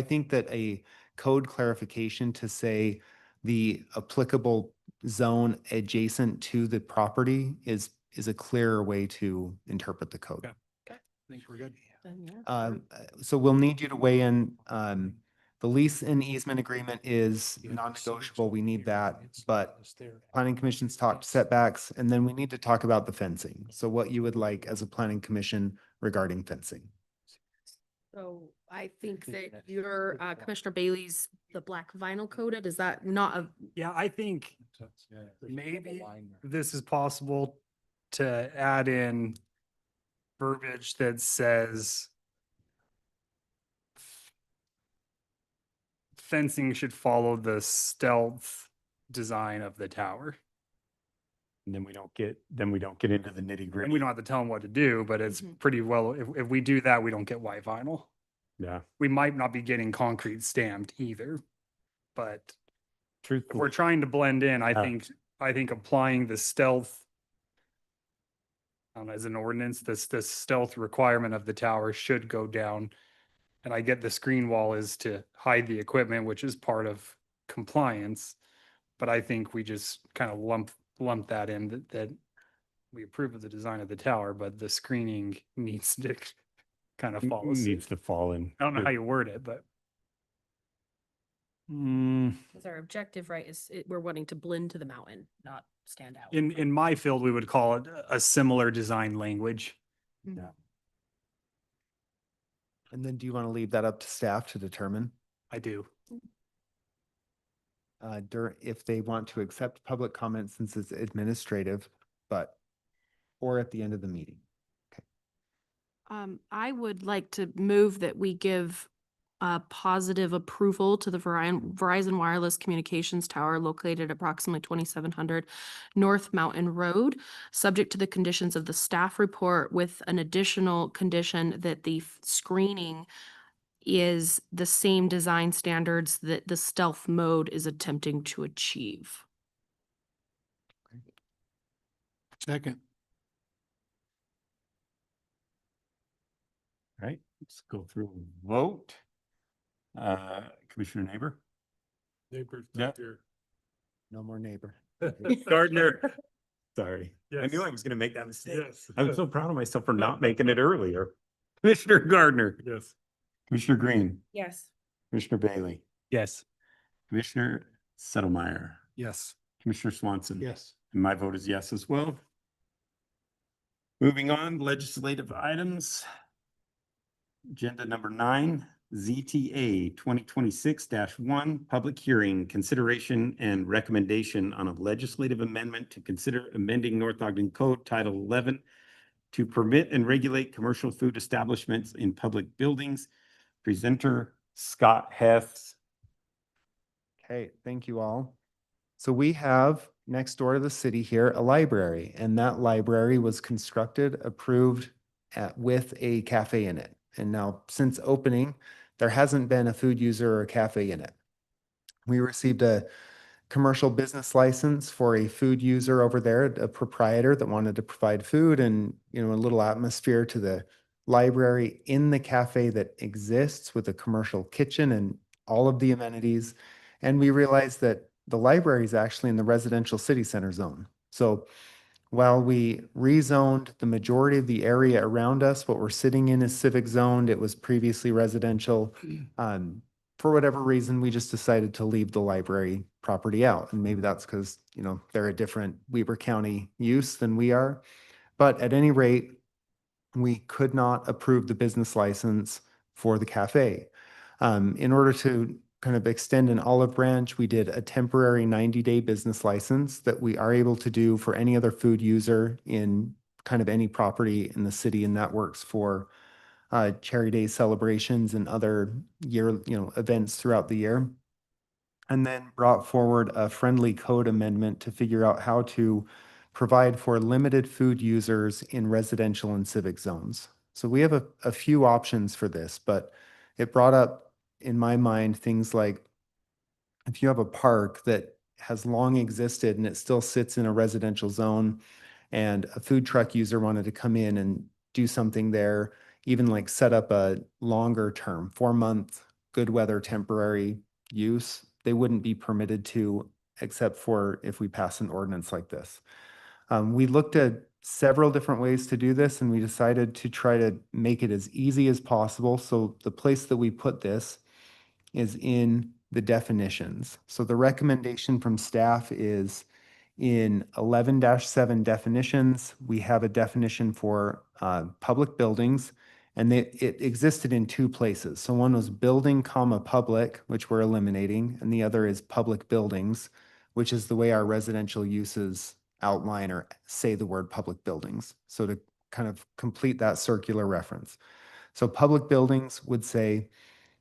think that a code clarification to say the applicable zone adjacent to the property is a clearer way to interpret the code. Okay. I think we're good. Then, yeah. So we'll need you to weigh in. The lease and easement agreement is non-negotiable. We need that, but planning commission's talked setbacks, and then we need to talk about the fencing. So what you would like as a planning commission regarding fencing. So I think that your Commissioner Bailey's, the black vinyl coated, is that not a, Yeah, I think Maybe this is possible to add in verbiage that says fencing should follow the stealth design of the tower. And then we don't get into the nitty And gritty. we don't have to tell them what to do, but it's Mhm. pretty well, if we do that, we don't get white vinyl. Yeah. We might not be getting concrete stamped either, but if we're Truthfully, trying to blend in, I think applying the stealth as an ordinance, this stealth requirement of the tower should go down. And I get the screen wall is to hide the equipment, which is part of compliance. But I think we just kind of lump that in that we approve of the design of the tower, but the screening needs to kind of follow suit. needs to fall in. I don't know how you word it, but Because our objective, right, is we're wanting to blend to the mountain, not stand out. in my field, we would call it a similar design language. Mhm. And then do you want to leave that up to staff to determine? I do. If they want to accept public comment since it's administrative, or at the end of the meeting. I would like to move that we give positive approval to the Verizon Wireless Communications Tower located approximately 2700 North Mountain Road, subject to the conditions of the staff report with an additional condition that the screening is the same design standards that the stealth mode is attempting to achieve. Second. All right, let's go through a vote. Commissioner Neighbor? Neighbors Yeah. not here. No more neighbor. Gardner? Sorry, I Yes. knew I was gonna make that mistake. Yes. I was so proud of myself for not making it earlier. Commissioner Gardner? Yes. Commissioner Green? Yes. Commissioner Bailey? Yes. Commissioner Settlemyer? Yes. Commissioner Swanson? Yes. And my vote is yes as well. Moving on, legislative items. Agenda number 9, ZTA 2026-1, public hearing, consideration and recommendation on a legislative amendment to consider amending North Ogden Code Title 11 to permit and regulate commercial food establishments in public buildings. Presenter Scott Hess. Okay, thank you all. So we have next door to the city here, a library, and that library was constructed, approved with a cafe in it. And now since opening, there hasn't been a food user or a cafe in it. We received a commercial business license for a food user over there, a proprietor that wanted to provide food and, a little atmosphere to the library in the cafe that exists with a commercial kitchen and all of the amenities. And we realized that the library is actually in the residential city center zone. So while we rezoned the majority of the area around us, what we're sitting in is civic zoned. It was previously residential. For whatever reason, we just decided to leave the library property out. And maybe that's because, they're a different Weber County use than we are. But at any rate, we could not approve the business license for the cafe. In order to kind of extend an olive branch, we did a temporary 90-day business license that we are able to do for any other food user in kind of any property in the city, and that works for Cherry Day celebrations and other events throughout the year. And then brought forward a friendly code amendment to figure out how to provide for limited food users in residential and civic zones. So we have a few options for this, but it brought up in my mind things like if you have a park that has long existed and it still sits in a residential zone and a food truck user wanted to come in and do something there, even like set up a longer term, 4-month good weather temporary use, they wouldn't be permitted to, except for if we pass an ordinance like this. We looked at several different ways to do this, and we decided to try to make it as easy as possible. So the place that we put this is in the definitions. So the recommendation from staff is in 11-7 definitions, we have a definition for public buildings, and it existed in 2 places. So one was building, public, which we're eliminating, and the other is public buildings, which is the way our residential uses outline or say the word public buildings. So to kind of complete that circular reference. So public buildings would say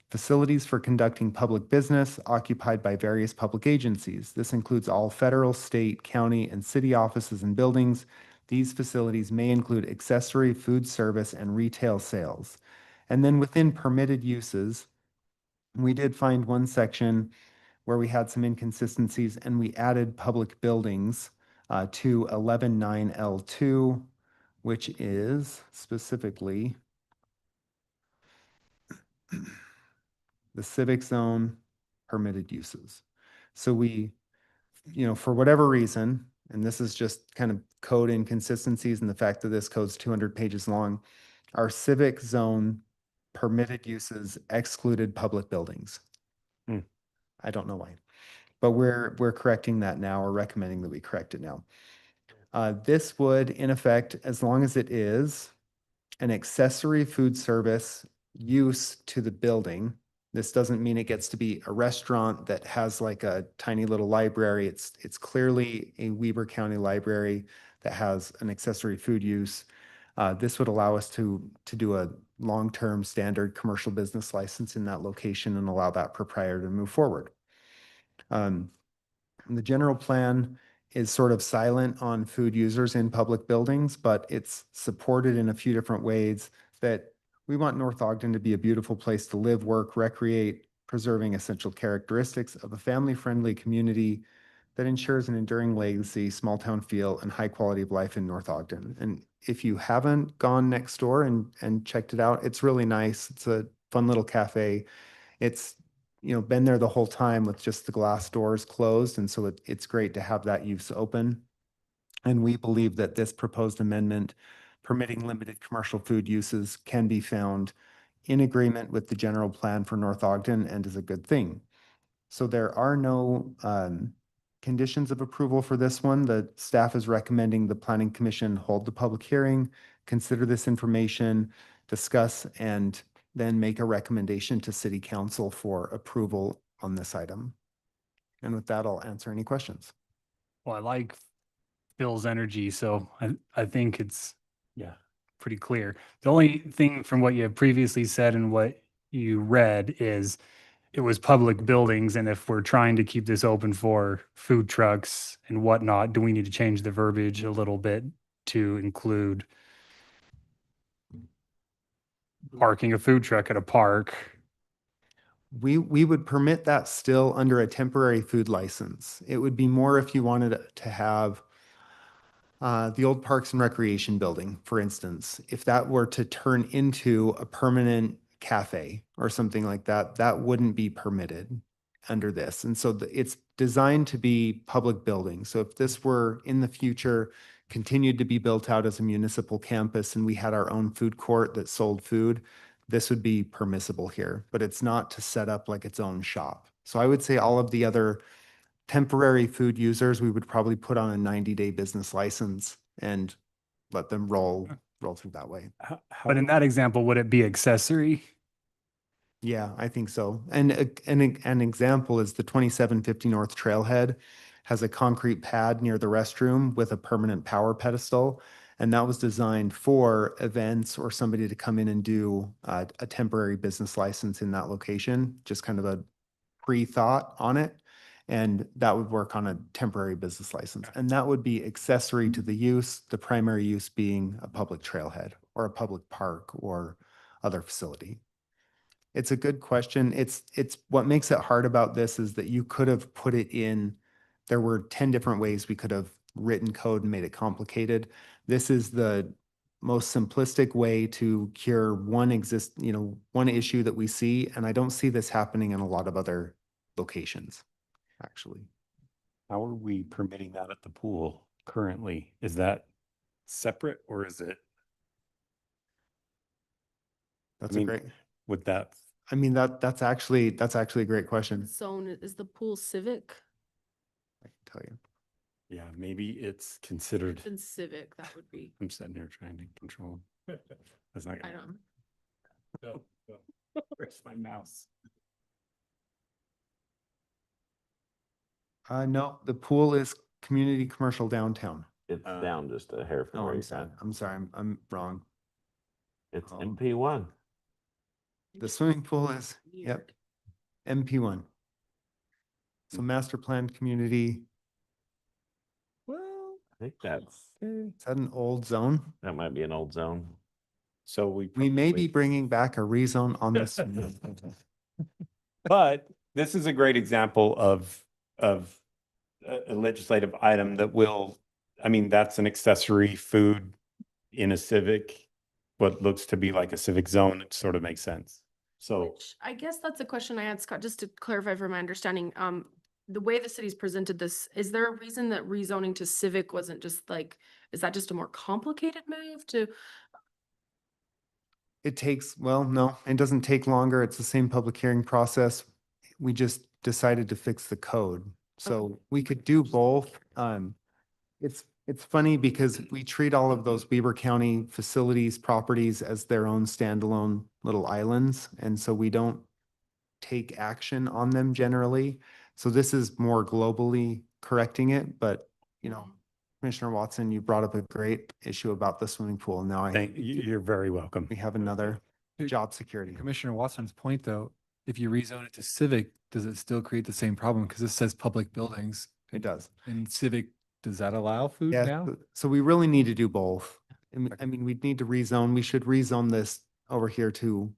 facilities for conducting public business occupied by various public agencies. This includes all federal, state, county, and city offices and buildings. These facilities may include accessory, food service, and retail sales. And then within permitted uses, we did find one section where we had some inconsistencies and we added public buildings to 11.9L2, which is specifically the civic zone permitted uses. So we, for whatever reason, and this is just kind of code inconsistencies and the fact that this code's 200 pages long, our civic zone permitted uses excluded public buildings. I don't know why, but we're correcting that now, or recommending that we correct it now. This would, in effect, as long as it is an accessory food service use to the building, this doesn't mean it gets to be a restaurant that has like a tiny little library. It's clearly a Weber County library that has an accessory food use. This would allow us to do a long-term standard commercial business license in that location and allow that proprietor to move forward. The general plan is sort of silent on food users in public buildings, but it's supported in a few different ways that we want North Ogden to be a beautiful place to live, work, recreate, preserving essential characteristics of a family-friendly community that ensures an enduring legacy, small town feel, and high quality of life in North Ogden. And if you haven't gone next door and checked it out, it's really nice. It's a fun little cafe. It's been there the whole time with just the glass doors closed. And so it's great to have that use open. And we believe that this proposed amendment permitting limited commercial food uses can be found in agreement with the general plan for North Ogden and is a good thing. So there are no conditions of approval for this one. The staff is recommending the Planning Commission hold the public hearing, consider this information, discuss, and then make a recommendation to City Council for approval on this item. And with that, I'll answer any questions. Well, I like Phil's energy, so I think it's Yeah. pretty clear. The only thing from what you have previously said and what you read is it was public buildings, and if we're trying to keep this open for food trucks and whatnot, do we need to change the verbiage a little bit to include parking a food truck at a park? We would permit that still under a temporary food license. It would be more if you wanted to have the old Parks and Recreation building, for instance. If that were to turn into a permanent cafe or something like that, that wouldn't be permitted under this. And so it's designed to be public building. So if this were in the future continued to be built out as a municipal campus and we had our own food court that sold food, this would be permissible here, but it's not to set up like its own shop. So I would say all of the other temporary food users, we would probably put on a 90-day business license and let them roll through that way. But in that example, would it be accessory? Yeah, I think so. And an example is the 2750 North Trailhead has a concrete pad near the restroom with a permanent power pedestal. And that was designed for events or somebody to come in and do a temporary business license in that location, just kind of a pre-thought on it. And that would work on a temporary business license. And that would be accessory to the use, the primary use being a public trailhead or a public park or other facility. It's a good question. It's what makes it hard about this is that you could have put it in, there were 10 different ways we could have written code and made it complicated. This is the most simplistic way to cure one issue that we see. And I don't see this happening in a lot of other locations, actually. How are we permitting that at the pool currently? Is that separate or is it, That's I mean, a great, would that, I mean, that's actually a great question. Zone, is the pool civic? I can tell you. yeah, maybe it's considered, Then civic, that would be, I'm sitting here trying to control. That's not I gonna, don't. No, no. where's my mouse? No, the pool is community commercial downtown. It's Uh, down just a hair from Oh, where I'm you're sorry. at. I'm sorry. I'm wrong. It's Oh. MP1. The swimming pool is, yep, MP1. So master planned community, Well, I think that's, is that an old zone? that might be an old zone. So we. We may probably- be bringing back a rezone on this. But this is a great example of a legislative item that will, I mean, that's an accessory food in a civic, what looks to be like a civic zone. It sort of makes sense. So Which I guess that's a question I had, Scott, just to clarify for my understanding. The way the city's presented this, is there a reason that rezoning to civic wasn't just like, is that just a more complicated move to? It takes, well, no, it doesn't take longer. It's the same public hearing process. We just decided to fix the code. So we could do both. It's funny because we treat all of those Weber County facilities, properties as their own standalone little islands. And so we don't take action on them generally. So this is more globally correcting it, but you know, Commissioner Watson, you brought up a great issue about the swimming pool. Now thank you. You're very welcome. we have another Hey, job security. Commissioner Watson's point, though, if you rezone it to civic, does it still create the same problem? Because it says public buildings. It does. And civic, does that allow food Yeah, now? so we really need to do both. I mean, we'd need to rezone, we should rezone this over here to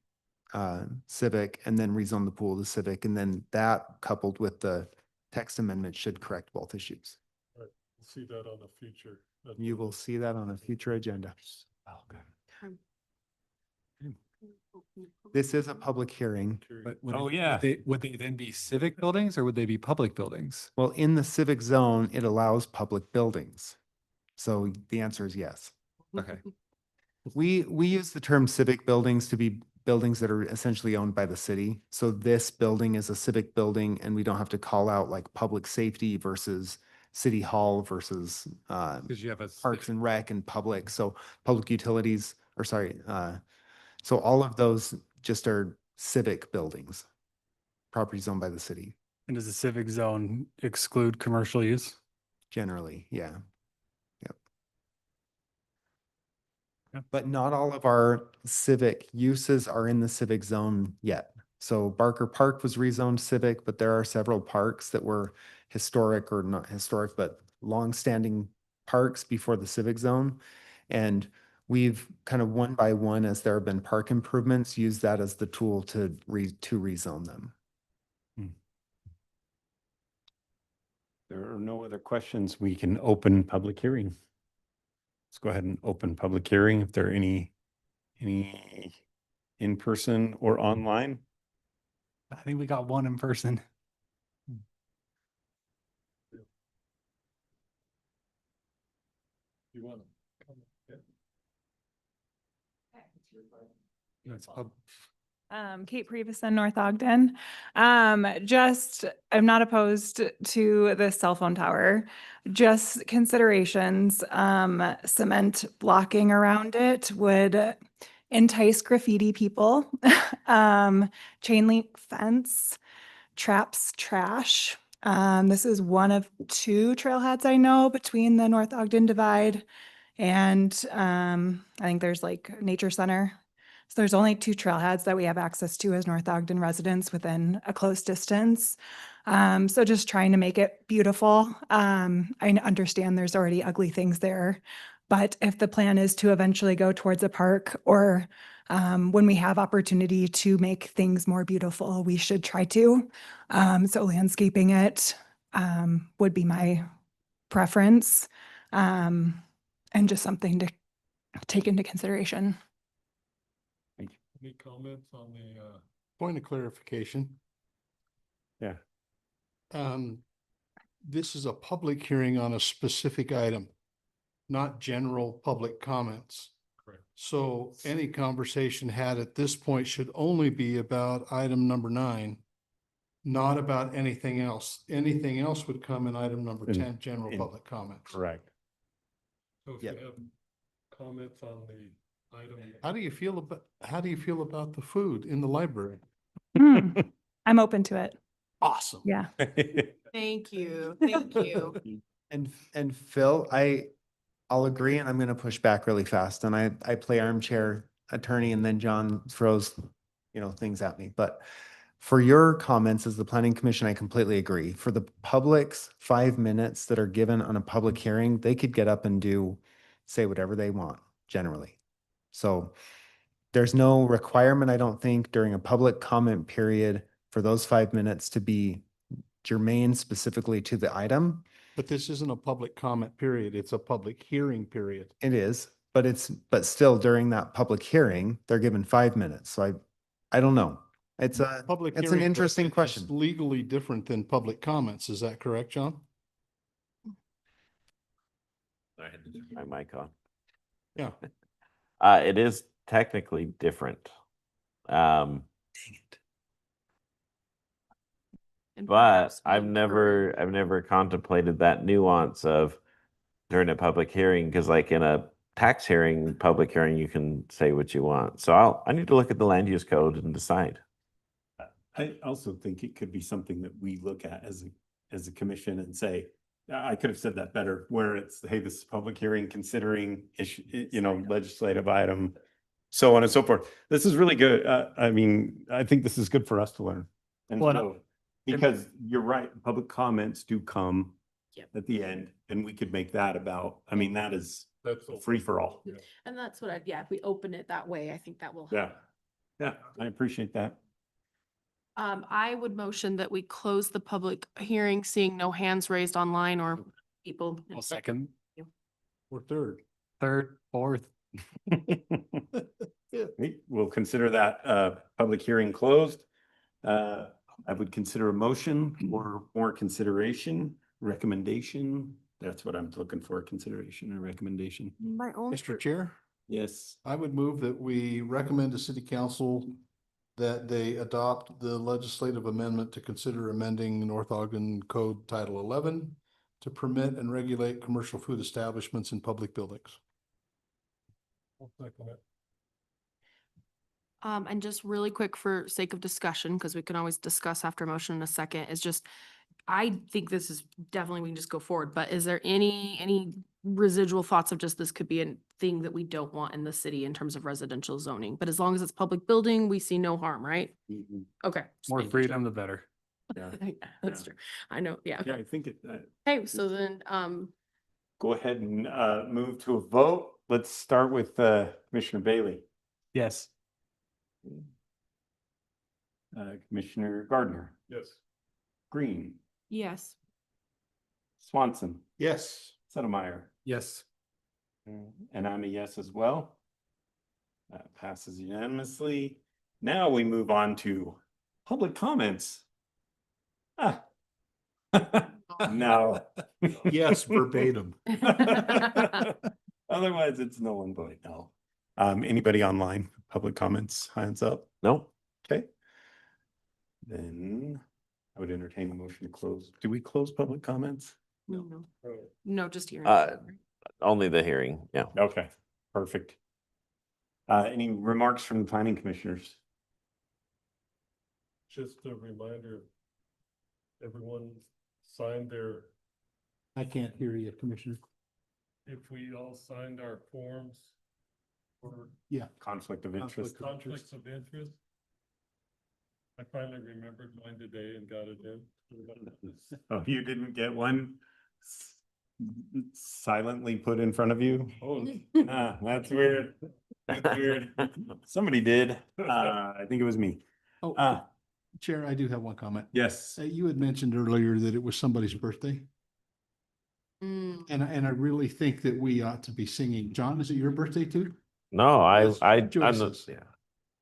civic and then rezone the pool to civic. And then that coupled with the text amendment should correct both issues. We'll see that on the future. You will see that on a future agenda. This is a public hearing. But would Oh, it- yeah. would they then be civic buildings or would they be public buildings? Well, in the civic zone, it allows public buildings. So the answer is yes. Okay. We use the term civic buildings to be buildings that are essentially owned by the city. So this building is a civic building and we don't have to call out like public safety versus city hall versus Because you have a. parks and rec and public. So public utilities, or sorry, so all of those just are civic buildings, properties owned by the city, And does the civic zone exclude commercial use? generally, yeah. Yep. Yeah. But not all of our civic uses are in the civic zone yet. So Barker Park was rezoned civic, but there are several parks that were historic or not historic, but longstanding parks before the civic zone. And we've kind of one by one, as there have been park improvements, used that as the tool to rezone them. There are no other questions. We can open public hearing. Let's go ahead and open public hearing. If there are any in person or online. I think we got one in person. You want to come? Yeah. It's pub- Kate Previson, North Ogden. I'm not opposed to the cell phone tower. Just considerations, cement blocking around it would entice graffiti people. Chain link fence, traps trash. This is one of two trailheads I know between the North Ogden Divide and I think there's like Nature Center. So there's only two trailheads that we have access to as North Ogden residents within a close distance. So just trying to make it beautiful. I understand there's already ugly things there, but if the plan is to eventually go towards a park or when we have opportunity to make things more beautiful, we should try to. So landscaping it would be my preference and just something to take into consideration. Any comments on the, Point of clarification. Yeah. This is a public hearing on a specific item, not general public comments. correct. So any conversation had at this point should only be about item number 9, not about anything else. Anything else would come in item number In- 10, general in- public comments. Correct. So if you Yep. have comments on the item. How do you feel about the food in the library? I'm open to it. Awesome. Yeah. Thank you, thank you. And Phil, I'll agree, and I'm gonna push back really fast, and I play armchair attorney, and then John throws, things at me, but for your comments as the planning commission, I completely agree. For the public's 5 minutes that are given on a public hearing, they could get up and say whatever they want, generally. So there's no requirement, I don't think, during a public comment period for those 5 minutes to be germane specifically to the item. But this isn't a public comment period. It's a public hearing period. It is, but still during that public hearing, they're given 5 minutes. So I don't know. It's an Hearing interesting is question. legally different than public comments. Is that correct, John? I had to turn my mic on. Yeah. It is technically different. And But perhaps I've being never contemplated that nuance of during a public hearing, because like in a tax hearing, public hearing, you can say what you want. So I need to look at the land use code and decide. I also think it could be something that we look at as a commission and say, I could have said that better, where it's, hey, this is a public hearing considering issue, legislative item, so on and so forth. This is really good. I mean, I think this is good for us to learn. And Well, know, because you're right, public comments do come Yep. at the end, and we could make that about, I mean, that is That's free for all. Yeah. And that's what if we open it that way, I think that will help. Yeah. Yeah, I appreciate that. I would motion that we close the public hearing, seeing no hands raised online or people. Well, second, Or third. third, fourth. We'll consider that public hearing closed. I would consider a motion or more consideration, recommendation. That's what I'm looking for, consideration or recommendation. My own. Mr. Chair, Yes. I would move that we recommend to city council that they adopt the legislative amendment to consider amending North Ogden Code Title 11 to permit and regulate commercial food establishments in public buildings. I'll second it. And just really quick for sake of discussion, because we can always discuss after motion in a second, is just, I think this is definitely, we can just go forward, but is there any residual thoughts of just this could be a thing that we don't want in the city in terms of residential zoning? But as long as it's public building, we see no harm, right? Okay. just More making freedom, the better. Yeah. sure. That's Yeah. true. I know, yeah. Yeah, I think it, Okay, so then, go ahead and move to a vote. Let's start with Commissioner Bailey. Yes. Commissioner Gardner, Yes. Green, yes. Swanson, Yes. Settlemyre, Yes. and I'm a yes as well. That passes unanimously. Now we move on to public comments. Ah. No. Yes, verbatim. Otherwise, it's no one vote no. Anybody online, public comments, hands up? No? Okay. Then I would entertain a motion to close. Do we close public comments? No, Right. no, just hearing. Only the hearing, yeah. Okay, perfect. Any remarks from the planning commissioners? Just a reminder, everyone signed their, I can't hear you, Commissioner. if we all signed our forms for Conflict of interest? conflicts of interest. I finally remembered mine today and got it in. Oh, you didn't get one silently put in front of you? Oh, Ah, that's weird. That's weird. Somebody did. I think it was me. Oh, Ah, Chair, I do have one comment. yes. You had mentioned earlier that it was somebody's birthday, Mm, and I really think that we ought to be singing. John, is it your birthday too? No, I'm the, Joyce's. yeah.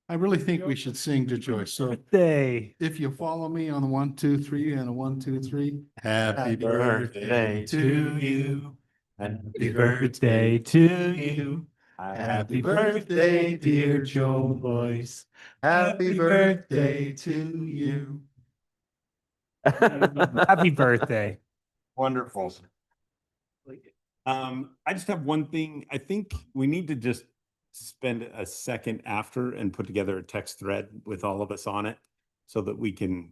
I really think we should sing to Joyce. So Day. if you follow me on the 1, 2, 3 and a 1, 2, 3. Happy birthday to you. Happy birthday to you. Happy birthday, dear Joe Boyce. Happy birthday to you. Happy birthday. Wonderful. I just have one thing. I think we need to just spend a second after and put together a text thread with all of us on it so that we can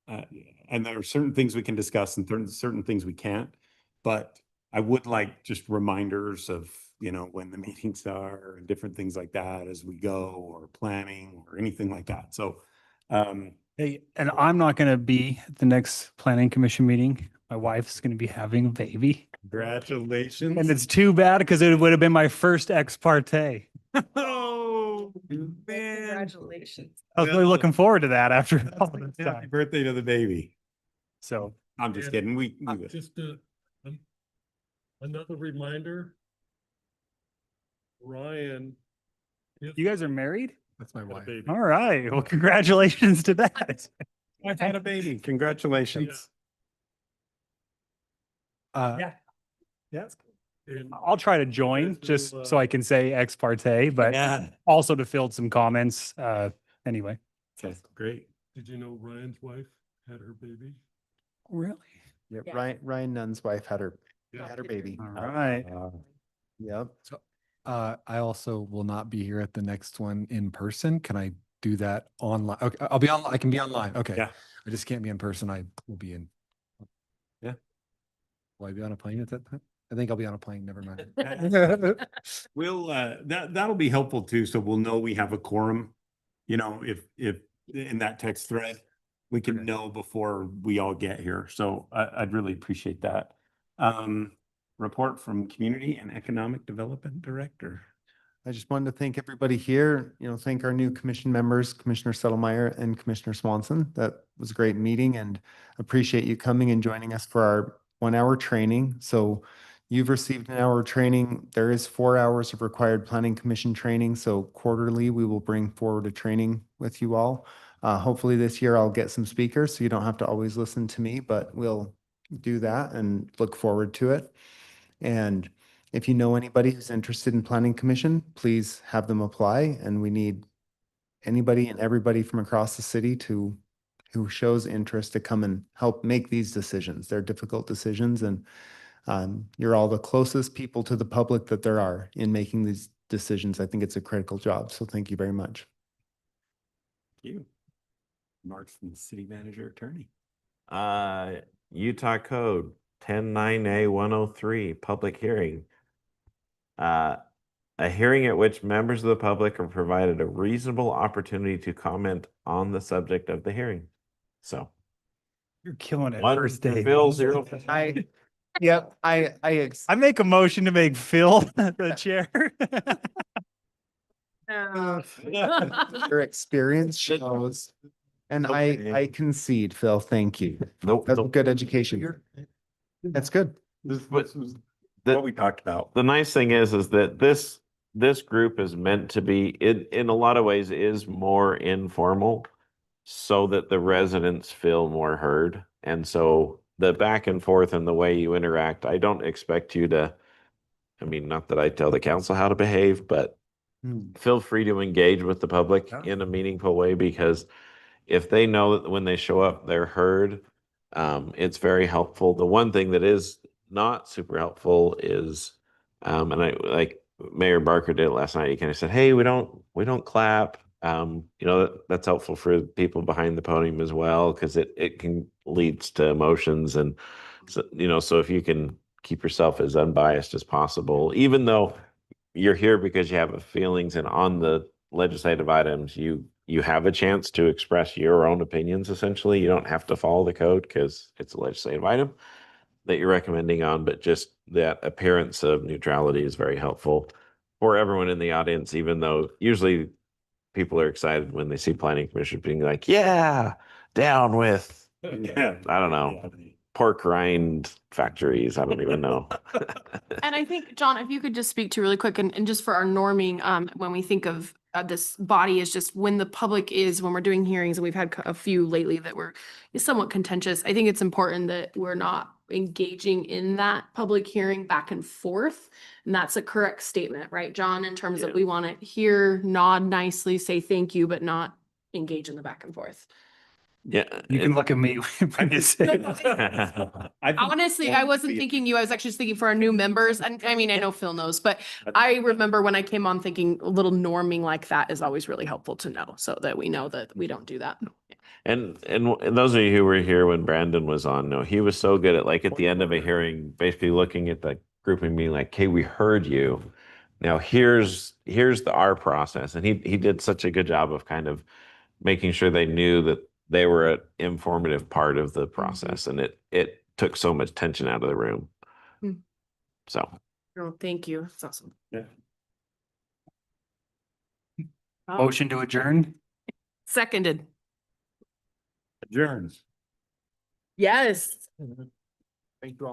and there are certain things we can discuss and certain things we can't. But I would like just reminders of, you know, when the meetings are and different things like that as we go, or planning or anything like that. So, Hey, and I'm not going to be at the next planning commission meeting. My wife's going to be having a baby. congratulations. And it's too bad because it would have been my first ex parte. Oh, man. Congratulations. I was really looking forward to that after all this Happy time. birthday to the baby. So I'm just And kidding. We Just another reminder. Ryan. you guys are married? That's my had a wife. baby. All right. Well, congratulations to that. I've had a baby. Congratulations. Yeah. Yes. And I'll try to join guys just will, so I can say ex parte, but Yeah. also to field some comments. Anyway. Okay, great. did you know Ryan's wife had her baby? Really? Yep, Yeah. Ryan Nunn's wife had her Yeah. baby. All right. Yep. I also will not be here at the next one in person. Can I do that online? Okay, I'll be on, I can be online. Okay. Yeah. I just can't be in person. I will be in. Yeah. Will I be on a plane at that time? I think I'll be on a plane. Never mind. We'll, that'll be helpful too. So we'll know we have a quorum, you know, if in that text thread, we can Okay. know before we all get here. So I'd really appreciate that. Report from Community and Economic Development Director. I just wanted to thank everybody here, you know, thank our new commission members, Commissioner Settlemeyer and Commissioner Swanson. That was a great meeting and appreciate you coming and joining us for our 1 hour training. So you've received an hour of training. There is 4 hours of required planning commission training. So quarterly, we will bring forward a training with you all. Hopefully this year I'll get some speakers, so you don't have to always listen to me, but we'll do that and look forward to it. And if you know anybody who's interested in planning commission, please have them apply. And we need anybody and everybody from across the city who shows interest to come and help make these decisions. They're difficult decisions, and you're all the closest people to the public that there are in making these decisions. I think it's a critical job. So thank you very much. Thank you. Mark from the City Manager Attorney. Utah Code 109A103, public hearing. A hearing at which members of the public are provided a reasonable opportunity to comment on the subject of the hearing. So. You're killing it. One First for day. Phil, 0 for Yep, I make a motion to make Phil the chair. your experience shows. And Okay. I concede, Phil, thank you. Nope. That's good education. That's good. This was what we talked about. The nice thing is that this group is meant to be, in a lot of ways, is more informal so that the residents feel more heard. And so the back and forth and the way you interact, I don't expect you to, I mean, not that I tell the council how to behave, but feel free to engage with the public in a meaningful way, because if they know that when they show up, they're heard, it's very helpful. The one thing that is not super helpful is, and I like Mayor Barker did it last night. He kind of said, "Hey, we don't clap." You know, that's helpful for people behind the podium as well, because it can leads to emotions, and so, you know, so if you can keep yourself as unbiased as possible, even though you're here because you have feelings, and on the legislative items, you have a chance to express your own opinions. Essentially, you don't have to follow the code because it's a legislative item that you're recommending on, but just that appearance of neutrality is very helpful for everyone in the audience, even though usually people are excited when they see planning commission being like, yeah, down with, Yeah. I don't know, pork rind factories. I don't even know. And I think, John, if you could just speak to really quick and just for our norming, when we think of this body is just when the public is, when we're doing hearings, and we've had a few lately that were somewhat contentious, I think it's important that we're not engaging in that public hearing back and forth. And that's a correct statement, right, John, in terms Yeah. of we want to hear, nod nicely, say thank you, but not engage in the back and forth. Yeah. You can look at me when you say it. Honestly, I wasn't thinking you. I was actually just thinking for our new members. And I mean, I know Phil knows, but I remember when I came on thinking a little norming like that is always really helpful to know, so that we know that we don't do that. And those of you who were here when Brandon was on, no, he was so good at like at the end of a hearing, basically looking at the group and being like, "Okay, we heard you. Now here's our process." And he did such a good job of kind of making sure they knew that they were an informative part of the process, and it took so much tension out of the room. Mm. So. Oh, thank you. That's awesome. Yeah. Motion to adjourn? Seconded. Adjourns. Yes. Thank you all.